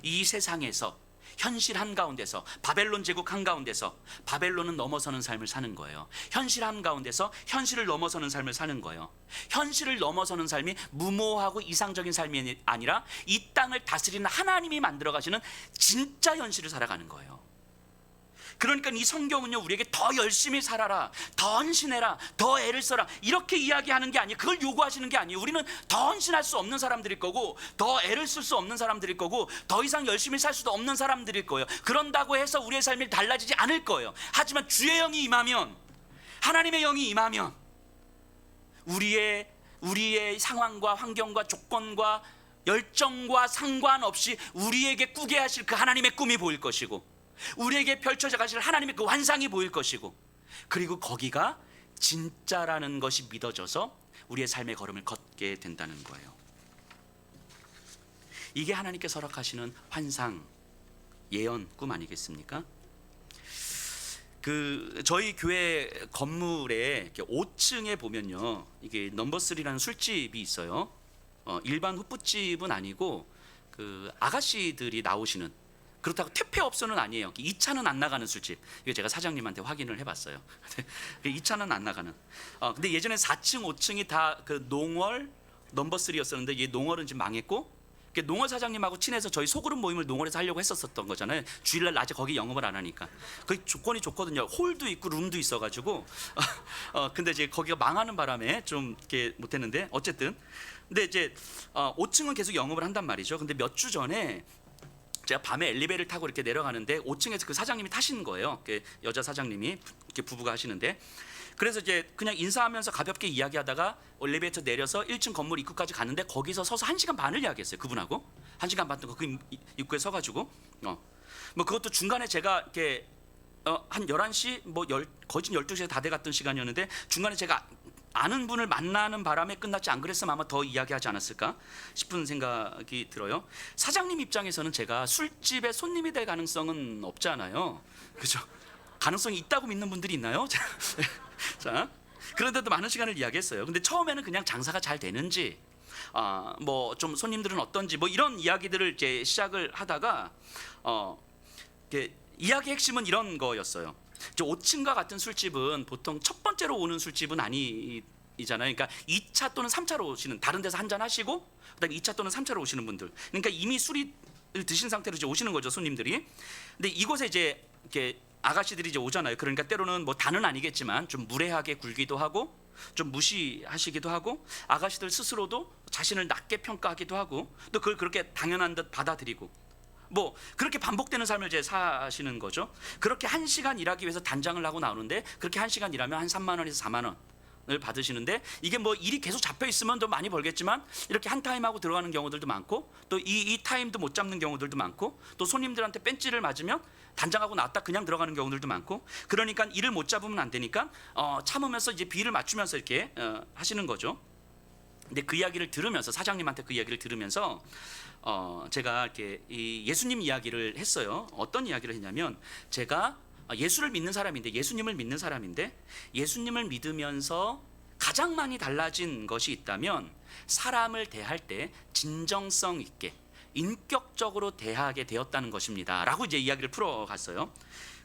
이 세상에서, 현실 한가운데서, 바벨론 제국 한가운데서 바벨론은 넘어서는 삶을 사는 거예요. 현실 한가운데서 현실을 넘어서는 삶을 사는 거예요. 현실을 넘어서는 삶이 무모하고 이상적인 삶이 아니라 이 땅을 다스리는 하나님이 만들어 가시는 진짜 현실을 살아가는 거예요. 그러니까 이 성경은요, 우리에게 더 열심히 살아라, 더 헌신해라, 더 애를 써라, 이렇게 이야기하는 게 아니에요. 그걸 요구하시는 게 아니에요. 우리는 더 헌신할 수 없는 사람들일 거고, 더 애를 쓸 수 없는 사람들일 거고, 더 이상 열심히 살 수도 없는 사람들일 거예요. 그런다고 해서 우리의 삶이 달라지지 않을 거예요. 하지만 주의 영이 임하면, 하나님의 영이 임하면 우리의 상황과 환경과 조건과 열정과 상관없이 우리에게 꾸게 하실 그 하나님의 꿈이 보일 것이고, 우리에게 펼쳐져 가실 하나님의 그 환상이 보일 것이고, 그리고 거기가 진짜라는 것이 믿어져서 우리의 삶의 걸음을 걷게 된다는 거예요. 이게 하나님께서 허락하시는 환상, 예언, 꿈 아니겠습니까? 저희 교회 건물에 5층에 보면요, 이게 넘버 3라는 술집이 있어요. 일반 호프집은 아니고 아가씨들이 나오시는, 그렇다고 퇴폐업소는 아니에요. 2차는 안 나가는 술집. 이거 제가 사장님한테 확인을 해봤어요. 2차는 안 나가는. 근데 예전에 4층, 5층이 다 그 농월 넘버 3였었는데, 이 농월은 지금 망했고, 농월 사장님하고 친해서 저희 소그룹 모임을 농월에서 하려고 했었던 거잖아요. 주일날 낮에 거기 영업을 안 하니까. 그 조건이 좋거든요. 홀도 있고 룸도 있어가지고. 근데 이제 거기가 망하는 바람에 좀 이렇게 못했는데, 어쨌든. 근데 이제 5층은 계속 영업을 한단 말이죠. 근데 몇 주 전에 제가 밤에 엘리베이터를 타고 이렇게 내려가는데 5층에서 그 사장님이 타시는 거예요. 그 여자 사장님이 이렇게 부부가 하시는데, 그래서 이제 그냥 인사하면서 가볍게 이야기하다가 엘리베이터 내려서 1층 건물 입구까지 갔는데 거기서 서서 1시간 반을 이야기했어요. 그분하고 1시간 반 동안 그 입구에 서가지고 뭐 그것도 중간에 제가 이렇게 한 11시 뭐 거진 12시에 다 돼갔던 시간이었는데 중간에 제가 아는 분을 만나는 바람에 끝났지, 안 그랬으면 아마 더 이야기하지 않았을까 싶은 생각이 들어요. 사장님 입장에서는 제가 술집에 손님이 될 가능성은 없잖아요. 그죠? 가능성이 있다고 믿는 분들이 있나요? 자, 그런데도 많은 시간을 이야기했어요. 근데 처음에는 그냥 장사가 잘 되는지, 뭐 좀 손님들은 어떤지, 뭐 이런 이야기들을 이제 시작을 하다가 이야기 핵심은 이런 거였어요. 5층과 같은 술집은 보통 첫 번째로 오는 술집은 아니잖아요. 그러니까 2차 또는 3차로 오시는, 다른 데서 한잔 하시고 그다음에 2차 또는 3차로 오시는 분들, 그러니까 이미 술을 드신 상태로 이제 오시는 거죠, 손님들이. 근데 이곳에 이제 이렇게 아가씨들이 이제 오잖아요. 그러니까 때로는 뭐 다는 아니겠지만 좀 무례하게 굴기도 하고 좀 무시하시기도 하고, 아가씨들 스스로도 자신을 낮게 평가하기도 하고, 또 그걸 그렇게 당연한 듯 받아들이고, 뭐 그렇게 반복되는 삶을 이제 사시는 거죠. 그렇게 1시간 일하기 위해서 단장을 하고 나오는데, 그렇게 1시간 일하면 한 3만 원에서 4만 원을 받으시는데, 이게 뭐 일이 계속 잡혀 있으면 더 많이 벌겠지만 이렇게 한 타임하고 들어가는 경우들도 많고, 또 이 타임도 못 잡는 경우들도 많고, 또 손님들한테 뺀찌를 맞으면 단장하고 나왔다 그냥 들어가는 경우들도 많고, 그러니까 일을 못 잡으면 안 되니까 참으면서 이제 비를 맞추면서 이렇게 하시는 거죠. 근데 그 이야기를 들으면서, 사장님한테 그 이야기를 들으면서 제가 이렇게 이 예수님 이야기를 했어요. 어떤 이야기를 했냐면, 제가 예수를 믿는 사람인데, 예수님을 믿는 사람인데, 예수님을 믿으면서 가장 많이 달라진 것이 있다면 사람을 대할 때 진정성 있게 인격적으로 대하게 되었다는 것입니다 라고 이제 이야기를 풀어갔어요.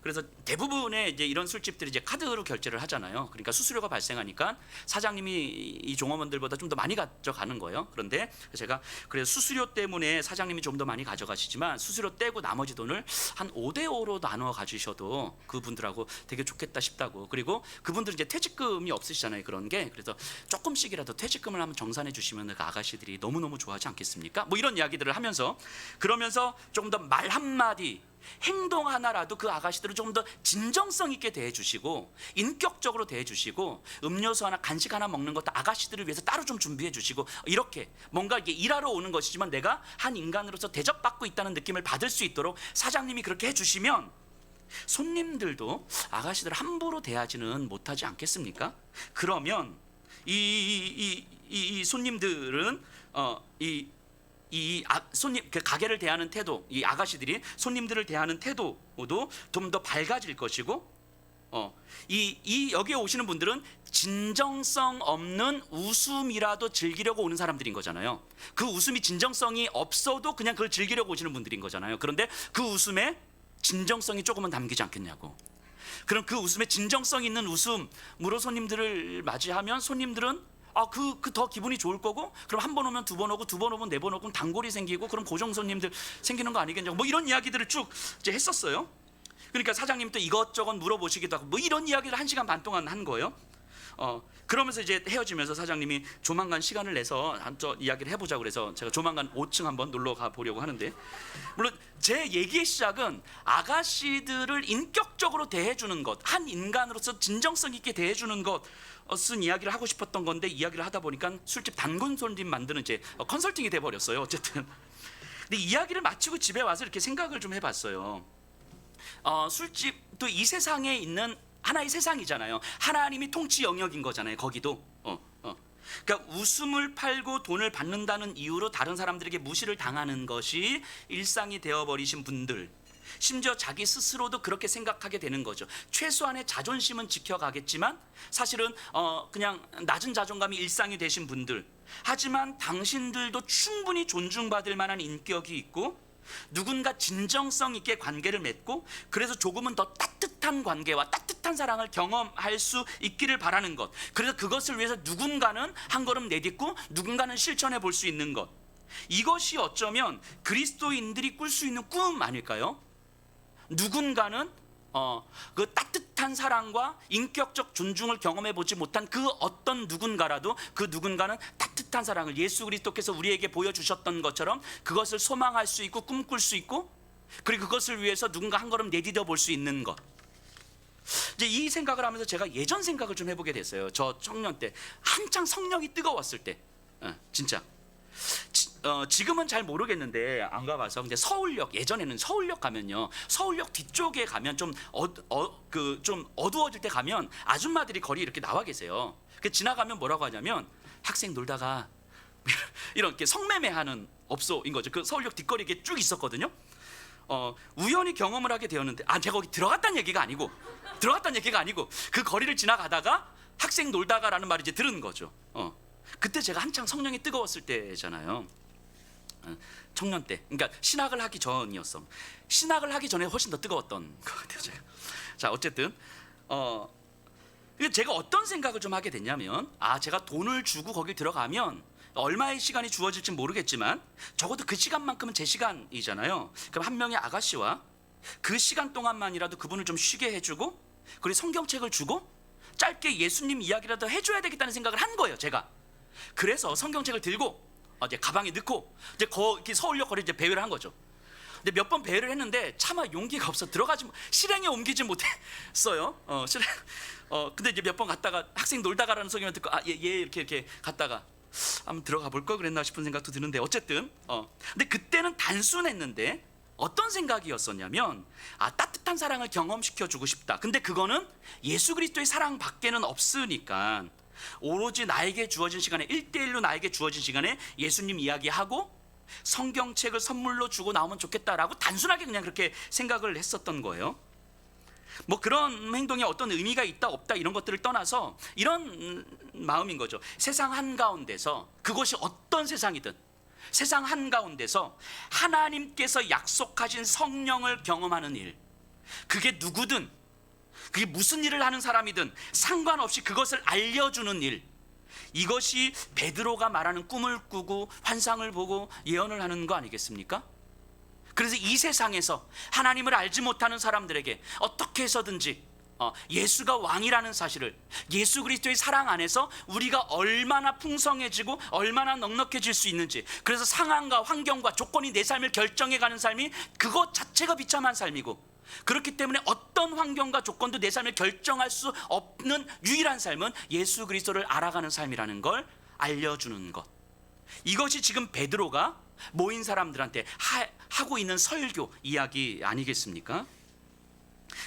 그래서 대부분의 이제 이런 술집들이 이제 카드로 결제를 하잖아요. 그러니까 수수료가 발생하니까 사장님이 이 종업원들보다 좀 더 많이 가져가는 거예요. 그런데 제가 그래서 수수료 때문에 사장님이 좀 더 많이 가져가시지만 수수료 떼고 나머지 돈을 한 5대5로 나눠 가주셔도 그분들하고 되게 좋겠다 싶다고. 그리고 그분들은 이제 퇴직금이 없으시잖아요. 그런 게. 그래서 조금씩이라도 퇴직금을 한번 정산해 주시면 그 아가씨들이 너무너무 좋아하지 않겠습니까? 뭐 이런 이야기들을 하면서, 그러면서 조금 더 말 한마디, 행동 하나라도 그 아가씨들을 조금 더 진정성 있게 대해주시고 인격적으로 대해주시고, 음료수 하나, 간식 하나 먹는 것도 아가씨들을 위해서 따로 좀 준비해주시고, 이렇게 뭔가 이게 일하러 오는 것이지만 내가 한 인간으로서 대접받고 있다는 느낌을 받을 수 있도록 사장님이 그렇게 해주시면 손님들도 아가씨들을 함부로 대하지는 못하지 않겠습니까? 그러면 이 손님들은 손님, 그 가게를 대하는 태도, 이 아가씨들이 손님들을 대하는 태도도 좀 더 밝아질 것이고, 여기에 오시는 분들은 진정성 없는 웃음이라도 즐기려고 오는 사람들인 거잖아요. 그 웃음이 진정성이 없어도 그냥 그걸 즐기려고 오시는 분들인 거잖아요. 그런데 그 웃음에 진정성이 조금은 담기지 않겠냐고. 그럼 그 웃음에 진정성 있는 웃음으로 손님들을 맞이하면 손님들은 그 더 기분이 좋을 거고, 그럼 한 번 오면 두 번 오고, 두 번 오면 네 번 오고, 그럼 단골이 생기고, 그럼 고정 손님들 생기는 거 아니겠냐고. 뭐 이런 이야기들을 쭉 이제 했었어요. 그러니까 사장님 또 이것저것 물어보시기도 하고, 뭐 이런 이야기를 1시간 반 동안 한 거예요. 그러면서 이제 헤어지면서 사장님이 조만간 시간을 내서 이야기를 해보자고, 그래서 제가 조만간 5층 한번 놀러 가 보려고 하는데, 물론 제 얘기의 시작은 아가씨들을 인격적으로 대해주는 것, 한 인간으로서 진정성 있게 대해주는 것은 이야기를 하고 싶었던 건데, 이야기를 하다 보니까 술집 단골 손님 만드는 이제 컨설팅이 돼버렸어요. 어쨌든 근데 이야기를 마치고 집에 와서 이렇게 생각을 좀 해봤어요. 술집도 이 세상에 있는 하나의 세상이잖아요. 하나님이 통치 영역인 거잖아요. 거기도. 그러니까 웃음을 팔고 돈을 받는다는 이유로 다른 사람들에게 무시를 당하는 것이 일상이 되어버리신 분들, 심지어 자기 스스로도 그렇게 생각하게 되는 거죠. 최소한의 자존심은 지켜가겠지만 사실은 그냥 낮은 자존감이 일상이 되신 분들, 하지만 당신들도 충분히 존중받을 만한 인격이 있고, 누군가 진정성 있게 관계를 맺고, 그래서 조금은 더 따뜻한 관계와 따뜻한 사랑을 경험할 수 있기를 바라는 것, 그래서 그것을 위해서 누군가는 한 걸음 내딛고 누군가는 실천해 볼 수 있는 것, 이것이 어쩌면 그리스도인들이 꿀 수 있는 꿈 아닐까요? 누군가는 그 따뜻한 사랑과 인격적 존중을 경험해 보지 못한 그 어떤 누군가라도, 그 누군가는 따뜻한 사랑을 예수 그리스도께서 우리에게 보여주셨던 것처럼 그것을 소망할 수 있고 꿈꿀 수 있고, 그리고 그것을 위해서 누군가 한 걸음 내디뎌 볼 수 있는 것. 이제 이 생각을 하면서 제가 예전 생각을 좀 해보게 됐어요. 저 청년 때 한창 성령이 뜨거웠을 때, 진짜. 지금은 잘 모르겠는데 안 가봐서. 근데 서울역, 예전에는 서울역 가면요, 서울역 뒤쪽에 가면 좀 어두워질 때 가면 아줌마들이 거리 이렇게 나와 계세요. 그 지나가면 뭐라고 하냐면 학생 놀다가 이렇게 성매매하는 업소인 거죠. 그 서울역 뒷거리에 이렇게 쭉 있었거든요. 우연히 경험을 하게 되었는데, 제가 거기 들어갔다는 얘기가 아니고 그 거리를 지나가다가 학생 놀다가라는 말을 이제 들은 거죠. 그때 제가 한창 성령이 뜨거웠을 때잖아요. 청년 때, 그러니까 신학을 하기 전이었어. 신학을 하기 전에 훨씬 더 뜨거웠던 것 같아요, 제가. 자, 어쨌든 제가 어떤 생각을 좀 하게 됐냐면, 제가 돈을 주고 거기 들어가면 얼마의 시간이 주어질지 모르겠지만 적어도 그 시간만큼은 제 시간이잖아요. 그럼 한 명의 아가씨와 그 시간 동안만이라도 그분을 좀 쉬게 해주고, 그리고 성경책을 주고 짧게 예수님 이야기라도 해줘야 되겠다는 생각을 한 거예요, 제가. 그래서 성경책을 들고 이제 가방에 넣고 이제 서울역 거리 이제 배회를 한 거죠. 근데 몇 번 배회를 했는데 차마 용기가 없어 들어가지, 실행에 옮기지 못했어요. 근데 이제 몇 번 갔다가 학생 놀다가라는 소리만 듣고 예 이렇게 갔다가 한번 들어가 볼 걸 그랬나 싶은 생각도 드는데, 어쨌든 근데 그때는 단순했는데 어떤 생각이었었냐면, 따뜻한 사랑을 경험시켜 주고 싶다. 근데 그거는 예수 그리스도의 사랑 밖에는 없으니까 오로지 나에게 주어진 시간에, 1대1로 나에게 주어진 시간에 예수님 이야기하고 성경책을 선물로 주고 나오면 좋겠다라고 단순하게 그냥 그렇게 생각을 했었던 거예요. 뭐 그런 행동에 어떤 의미가 있다 없다 이런 것들을 떠나서 이런 마음인 거죠. 세상 한가운데서, 그것이 어떤 세상이든 세상 한가운데서 하나님께서 약속하신 성령을 경험하는 일, 그게 누구든, 그게 무슨 일을 하는 사람이든 상관없이 그것을 알려주는 일, 이것이 베드로가 말하는 꿈을 꾸고 환상을 보고 예언을 하는 거 아니겠습니까? 그래서 이 세상에서 하나님을 알지 못하는 사람들에게 어떻게 해서든지 예수가 왕이라는 사실을, 예수 그리스도의 사랑 안에서 우리가 얼마나 풍성해지고 얼마나 넉넉해질 수 있는지, 그래서 상황과 환경과 조건이 내 삶을 결정해가는 삶이 그것 자체가 비참한 삶이고, 그렇기 때문에 어떤 환경과 조건도 내 삶을 결정할 수 없는 유일한 삶은 예수 그리스도를 알아가는 삶이라는 걸 알려주는 것. 이것이 지금 베드로가 모인 사람들한테 하고 있는 설교 이야기 아니겠습니까?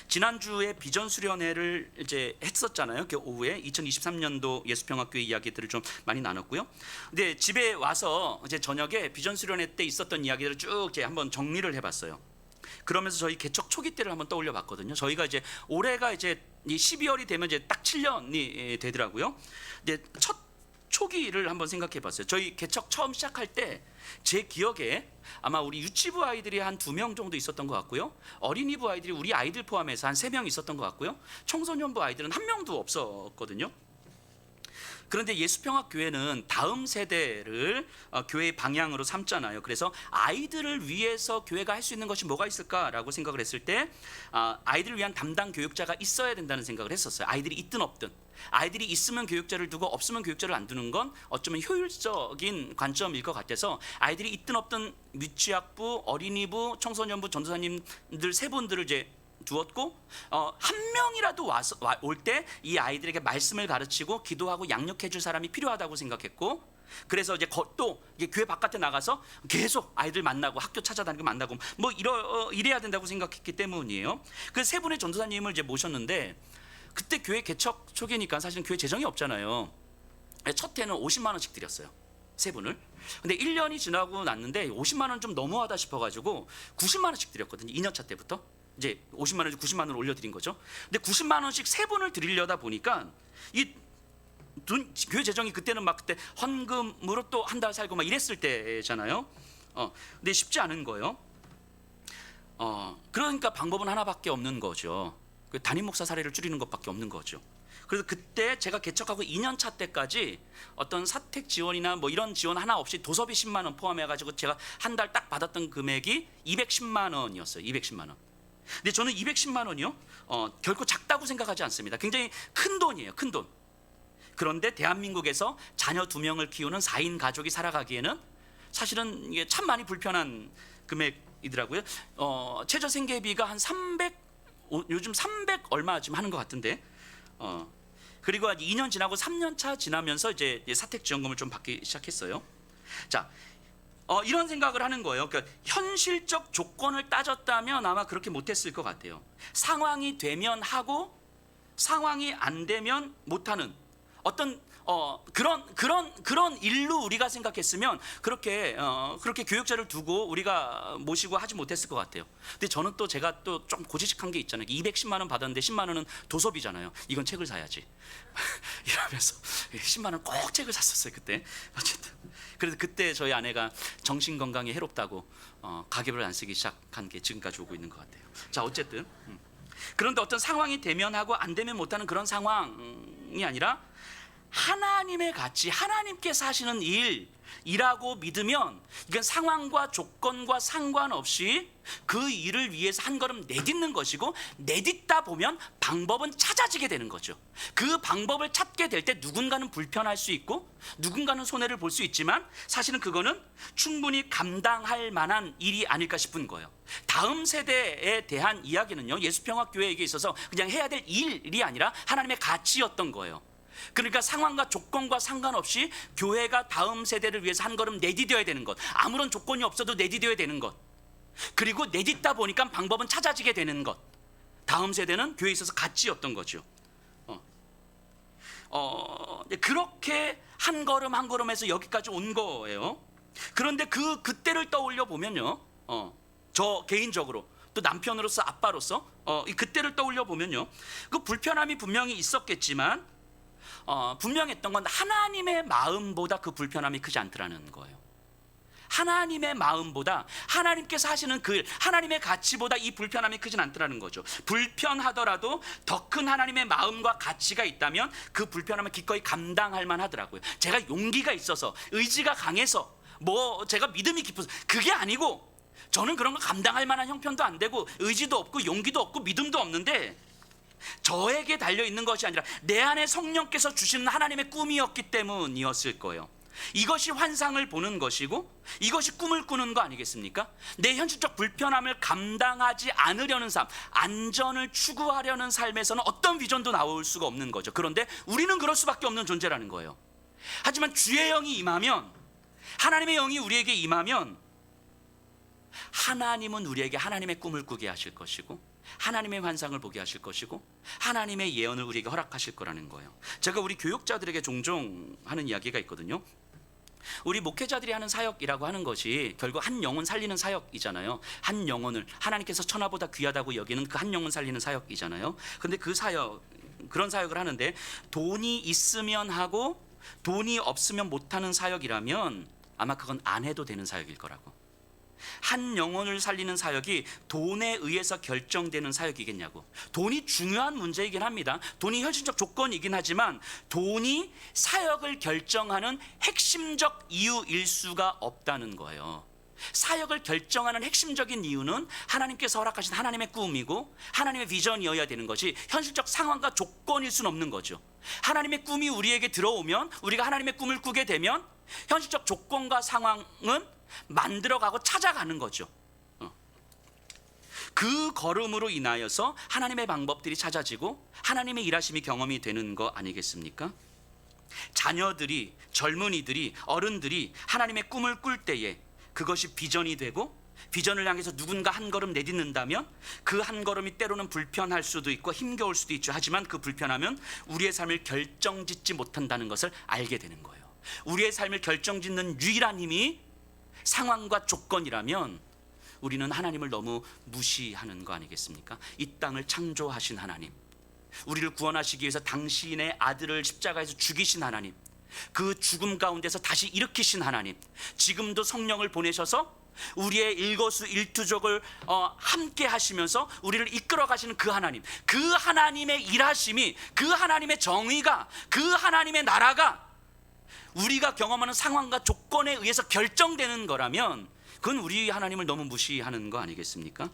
지난주에 비전 수련회를 이제 했었잖아요. 그 오후에 2023년도 예수평화교회 이야기들을 좀 많이 나눴고요. 근데 집에 와서 이제 저녁에 비전 수련회 때 있었던 이야기들을 쭉 이제 한번 정리를 해봤어요. 그러면서 저희 개척 초기 때를 한번 떠올려 봤거든요. 저희가 이제 올해가 이제 12월이 되면 이제 딱 7년이 되더라고요. 근데 첫 초기를 한번 생각해 봤어요. 저희 개척 처음 시작할 때 제 기억에 아마 우리 유치부 아이들이 한 2명 정도 있었던 것 같고요. 어린이부 아이들이 우리 아이들 포함해서 한 3명 있었던 것 같고요. 청소년부 아이들은 1명도 없었거든요. 그런데 예수평화교회는 다음 세대를 교회의 방향으로 삼잖아요. 그래서 아이들을 위해서 교회가 할 수 있는 것이 뭐가 있을까라고 생각을 했을 때 아이들을 위한 담당 교육자가 있어야 된다는 생각을 했었어요. 아이들이 있든 없든. 아이들이 있으면 교육자를 두고 없으면 교육자를 안 두는 건 어쩌면 효율적인 관점일 것 같아서, 아이들이 있든 없든 유치학부, 어린이부, 청소년부 전도사님들 3분들을 이제 두었고, 한 명이라도 올 때 이 아이들에게 말씀을 가르치고 기도하고 양육해 줄 사람이 필요하다고 생각했고, 그래서 이제 또 교회 바깥에 나가서 계속 아이들 만나고 학교 찾아다니고 만나고 뭐 이래야 된다고 생각했기 때문이에요. 그 3분의 전도사님을 이제 모셨는데, 그때 교회 개척 초기니까 사실은 교회 재정이 없잖아요. 첫 해는 50만 원씩 드렸어요, 3분을. 근데 1년이 지나고 났는데 50만 원 좀 너무하다 싶어가지고 90만 원씩 드렸거든요. 2년차 때부터 이제 50만 원에서 90만 원을 올려드린 거죠. 근데 90만 원씩 3분을 드리려다 보니까 이 교회 재정이 그때는 막 그때 헌금으로 또 한 달 살고 막 이랬을 때잖아요. 근데 쉽지 않은 거예요. 그러니까 방법은 하나밖에 없는 거죠. 그 담임 목사 사례를 줄이는 것밖에 없는 거죠. 그래서 그때 제가 개척하고 2년 차 때까지 어떤 사택 지원이나 뭐 이런 지원 하나 없이 도서비 10만 원 포함해가지고 제가 한 달 딱 받았던 금액이 210만 원이었어요. 210만 원. 근데 저는 210만 원이요, 결코 작다고 생각하지 않습니다. 굉장히 큰 돈이에요, 큰 돈. 그런데 대한민국에서 자녀 2명을 키우는 4인 가족이 살아가기에는 사실은 이게 참 많이 불편한 금액 이더라고요. 최저 생계비가 한 300, 요즘 300 얼마 지금 하는 것 같은데. 그리고 2년 지나고 3년 차 지나면서 이제 사택지원금을 좀 받기 시작했어요. 자, 이런 생각을 하는 거예요. 그러니까 현실적 조건을 따졌다면 아마 그렇게 못했을 것 같아요. 상황이 되면 하고 상황이 안 되면 못하는 어떤 그런 일로 우리가 생각했으면 그렇게 교육자를 두고 우리가 모시고 하지 못했을 것 같아요. 근데 저는 또 제가 또 좀 고지식한 게 있잖아요. 210만 원 받았는데 10만 원은 도서비잖아요. 이건 책을 사야지. 이러면서 10만 원 꼭 책을 샀었어요 그때. 어쨌든 그래서 그때 저희 아내가 정신 건강에 해롭다고 가계부를 안 쓰기 시작한 게 지금까지 오고 있는 것 같아요. 자, 어쨌든 그런데 어떤 상황이 되면 하고 안 되면 못하는 그런 상황이 아니라 하나님의 가치, 하나님께서 하시는 일이라고 믿으면 이건 상황과 조건과 상관없이 그 일을 위해서 한 걸음 내딛는 것이고, 내딛다 보면 방법은 찾아지게 되는 거죠. 그 방법을 찾게 될 때 누군가는 불편할 수 있고 누군가는 손해를 볼 수 있지만 사실은 그거는 충분히 감당할 만한 일이 아닐까 싶은 거예요. 다음 세대에 대한 이야기는요, 예수평화교회에게 있어서 그냥 해야 될 일이 아니라 하나님의 가치였던 거예요. 그러니까 상황과 조건과 상관없이 교회가 다음 세대를 위해서 한 걸음 내디뎌야 되는 것, 아무런 조건이 없어도 내디뎌야 되는 것, 그리고 내딛다 보니까 방법은 찾아지게 되는 것, 다음 세대는 교회에 있어서 가치였던 거죠. 그렇게 한 걸음 한 걸음에서 여기까지 온 거예요. 그런데 그때를 떠올려 보면요, 저 개인적으로 또 남편으로서 아빠로서 그때를 떠올려 보면요, 그 불편함이 분명히 있었겠지만 분명했던 건 하나님의 마음보다 그 불편함이 크지 않더라는 거예요. 하나님의 마음보다, 하나님께서 하시는 그 일, 하나님의 가치보다 이 불편함이 크진 않더라는 거죠. 불편하더라도 더 큰 하나님의 마음과 가치가 있다면 그 불편함을 기꺼이 감당할 만하더라고요. 제가 용기가 있어서, 의지가 강해서, 제가 믿음이 깊어서, 그게 아니고 저는 그런 거 감당할 만한 형편도 안 되고 의지도 없고 용기도 없고 믿음도 없는데, 저에게 달려있는 것이 아니라 내 안에 성령께서 주시는 하나님의 꿈이었기 때문이었을 거예요. 이것이 환상을 보는 것이고 이것이 꿈을 꾸는 거 아니겠습니까? 내 현실적 불편함을 감당하지 않으려는 삶, 안전을 추구하려는 삶에서는 어떤 비전도 나올 수가 없는 거죠. 그런데 우리는 그럴 수밖에 없는 존재라는 거예요. 하지만 주의 영이 임하면, 하나님의 영이 우리에게 임하면, 하나님은 우리에게 하나님의 꿈을 꾸게 하실 것이고 하나님의 환상을 보게 하실 것이고 하나님의 예언을 우리에게 허락하실 거라는 거예요. 제가 우리 교육자들에게 종종 하는 이야기가 있거든요. 우리 목회자들이 하는 사역이라고 하는 것이 결국 한 영혼 살리는 사역이잖아요. 한 영혼을 하나님께서 천하보다 귀하다고 여기는 그 한 영혼 살리는 사역이잖아요. 근데 그런 사역을 하는데 돈이 있으면 하고 돈이 없으면 못하는 사역이라면 아마 그건 안 해도 되는 사역일 거라고. 한 영혼을 살리는 사역이 돈에 의해서 결정되는 사역이겠냐고. 돈이 중요한 문제이긴 합니다. 돈이 현실적 조건이긴 하지만 돈이 사역을 결정하는 핵심적 이유일 수가 없다는 거예요. 사역을 결정하는 핵심적인 이유는 하나님께서 허락하신 하나님의 꿈이고 하나님의 비전이어야 되는 것이 현실적 상황과 조건일 수는 없는 거죠. 하나님의 꿈이 우리에게 들어오면, 우리가 하나님의 꿈을 꾸게 되면 현실적 조건과 상황은 만들어가고 찾아가는 거죠. 그 걸음으로 인하여서 하나님의 방법들이 찾아지고 하나님의 일하심이 경험이 되는 거 아니겠습니까? 자녀들이, 젊은이들이, 어른들이 하나님의 꿈을 꿀 때에 그것이 비전이 되고 비전을 향해서 누군가 한 걸음 내딛는다면 그 한 걸음이 때로는 불편할 수도 있고 힘겨울 수도 있죠. 하지만 그 불편함은 우리의 삶을 결정짓지 못한다는 것을 알게 되는 거예요. 우리의 삶을 결정짓는 유일한 힘이 상황과 조건이라면 우리는 하나님을 너무 무시하는 거 아니겠습니까? 이 땅을 창조하신 하나님, 우리를 구원하시기 위해서 당신의 아들을 십자가에서 죽이신 하나님, 그 죽음 가운데서 다시 일으키신 하나님, 지금도 성령을 보내셔서 우리의 일거수일투족을 함께 하시면서 우리를 이끌어 가시는 그 하나님, 그 하나님의 일하심이, 그 하나님의 정의가, 그 하나님의 나라가 우리가 경험하는 상황과 조건에 의해서 결정되는 거라면 그건 우리 하나님을 너무 무시하는 거 아니겠습니까?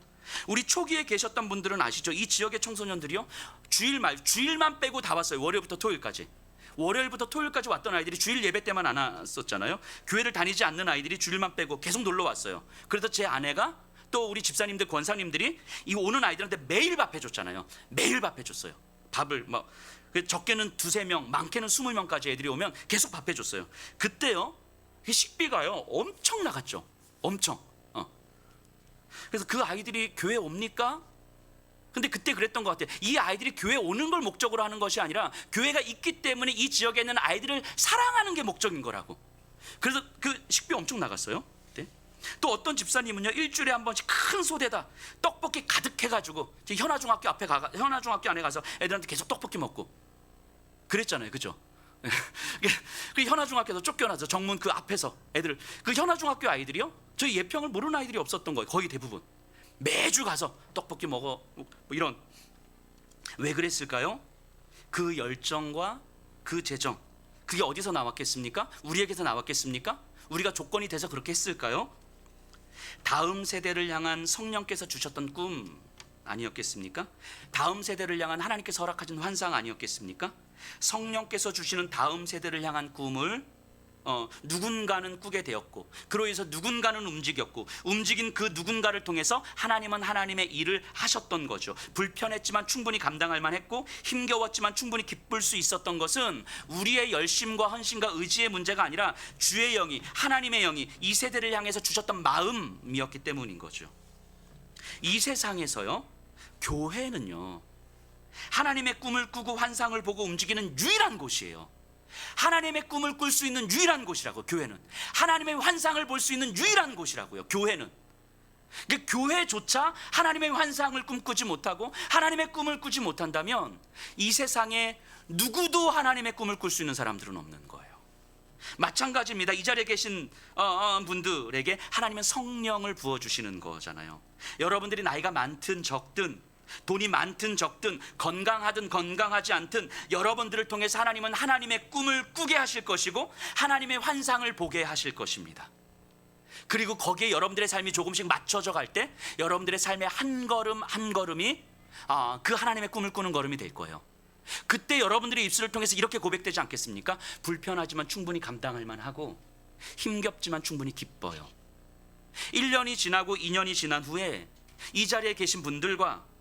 우리 초기에 계셨던 분들은 아시죠? 이 지역의 청소년들이요, 주일만 빼고 다 왔어요. 월요일부터 토요일까지. 월요일부터 토요일까지 왔던 아이들이 주일 예배 때만 안 왔었잖아요. 교회를 다니지 않는 아이들이 주일만 빼고 계속 놀러 왔어요. 그래서 제 아내가 또 우리 집사님들, 권사님들이 이 오는 아이들한테 매일 밥 해줬잖아요. 매일 밥 해줬어요. 밥을 뭐 적게는 2-3명, 많게는 20명까지 애들이 오면 계속 밥 해줬어요. 그때요, 이 식비가요 엄청 나갔죠. 엄청. 그래서 그 아이들이 교회 옵니까? 근데 그때 그랬던 것 같아요. 이 아이들이 교회 오는 걸 목적으로 하는 것이 아니라 교회가 있기 때문에 이 지역에 있는 아이들을 사랑하는 게 목적인 거라고. 그래서 그 식비 엄청 나갔어요. 네? 또 어떤 집사님은요, 일주일에 한 번씩 큰 솥에다 떡볶이 가득 해가지고 현아중학교 현아중학교 안에 가서 애들한테 계속 떡볶이 먹고 그랬잖아요, 그죠? 그 현아중학교에서 쫓겨나서 정문 그 앞에서 애들을, 그 현아중학교 아이들이요, 저희 예평을 모르는 아이들이 없었던 거예요. 거의 대부분 매주 가서 떡볶이 먹어 뭐 이런. 왜 그랬을까요? 그 열정과 그 재정, 그게 어디서 나왔겠습니까? 우리에게서 나왔겠습니까? 우리가 조건이 돼서 그렇게 했을까요? 다음 세대를 향한 성령께서 주셨던 꿈 아니었겠습니까? 다음 세대를 향한 하나님께서 허락하신 환상 아니었겠습니까? 성령께서 주시는 다음 세대를 향한 꿈을 누군가는 꾸게 되었고, 그로 인해서 누군가는 움직였고, 움직인 그 누군가를 통해서 하나님은 하나님의 일을 하셨던 거죠. 불편했지만 충분히 감당할 만했고, 힘겨웠지만 충분히 기쁠 수 있었던 것은 우리의 열심과 헌신과 의지의 문제가 아니라 주의 영이, 하나님의 영이 이 세대를 향해서 주셨던 마음이었기 때문인 거죠. 이 세상에서요, 교회는요, 하나님의 꿈을 꾸고 환상을 보고 움직이는 유일한 곳이에요. 하나님의 꿈을 꿀 수 있는 유일한 곳이라고. 교회는 하나님의 환상을 볼 수 있는 유일한 곳이라고요. 교회는. 그 교회조차 하나님의 환상을 꿈꾸지 못하고 하나님의 꿈을 꾸지 못한다면 이 세상에 누구도 하나님의 꿈을 꿀 수 있는 사람들은 없는 거예요. 마찬가지입니다. 이 자리에 계신 분들에게 하나님은 성령을 부어주시는 거잖아요. 여러분들이 나이가 많든 적든, 돈이 많든 적든, 건강하든 건강하지 않든, 여러분들을 통해서 하나님은 하나님의 꿈을 꾸게 하실 것이고 하나님의 환상을 보게 하실 것입니다. 그리고 거기에 여러분들의 삶이 조금씩 맞춰져 갈 때 여러분들의 삶의 한 걸음 한 걸음이 그 하나님의 꿈을 꾸는 걸음이 될 거예요. 그때 여러분들의 입술을 통해서 이렇게 고백되지 않겠습니까? 불편하지만 충분히 감당할 만하고, 힘겹지만 충분히 기뻐요. 1년이 지나고 2년이 지난 후에 이 자리에 계신 분들과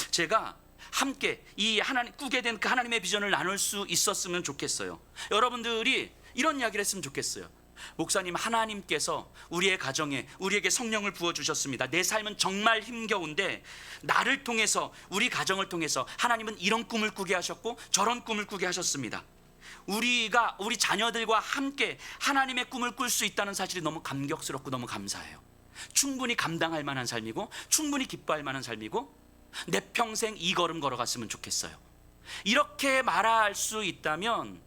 제가 함께 이 하나님 꾸게 된 그 하나님의 비전을 나눌 수 있었으면 좋겠어요. 여러분들이 이런 이야기를 했으면 좋겠어요. 목사님, 하나님께서 우리의 가정에 우리에게 성령을 부어주셨습니다. 내 삶은 정말 힘겨운데 나를 통해서, 우리 가정을 통해서 하나님은 이런 꿈을 꾸게 하셨고 저런 꿈을 꾸게 하셨습니다. 우리가 우리 자녀들과 함께 하나님의 꿈을 꿀 수 있다는 사실이 너무 감격스럽고 너무 감사해요. 충분히 감당할 만한 삶이고 충분히 기뻐할 만한 삶이고, 내 평생 이 걸음 걸어갔으면 좋겠어요. 이렇게 말할 수 있다면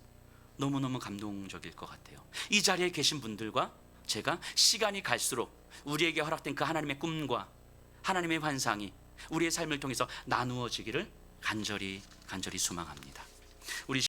너무너무 감동적일 것 같아요. 이 자리에 계신 분들과 제가 시간이 갈수록 우리에게 허락된 그 하나님의 꿈과 하나님의 환상이 우리의 삶을 통해서 나누어지기를 간절히 소망합니다. 우리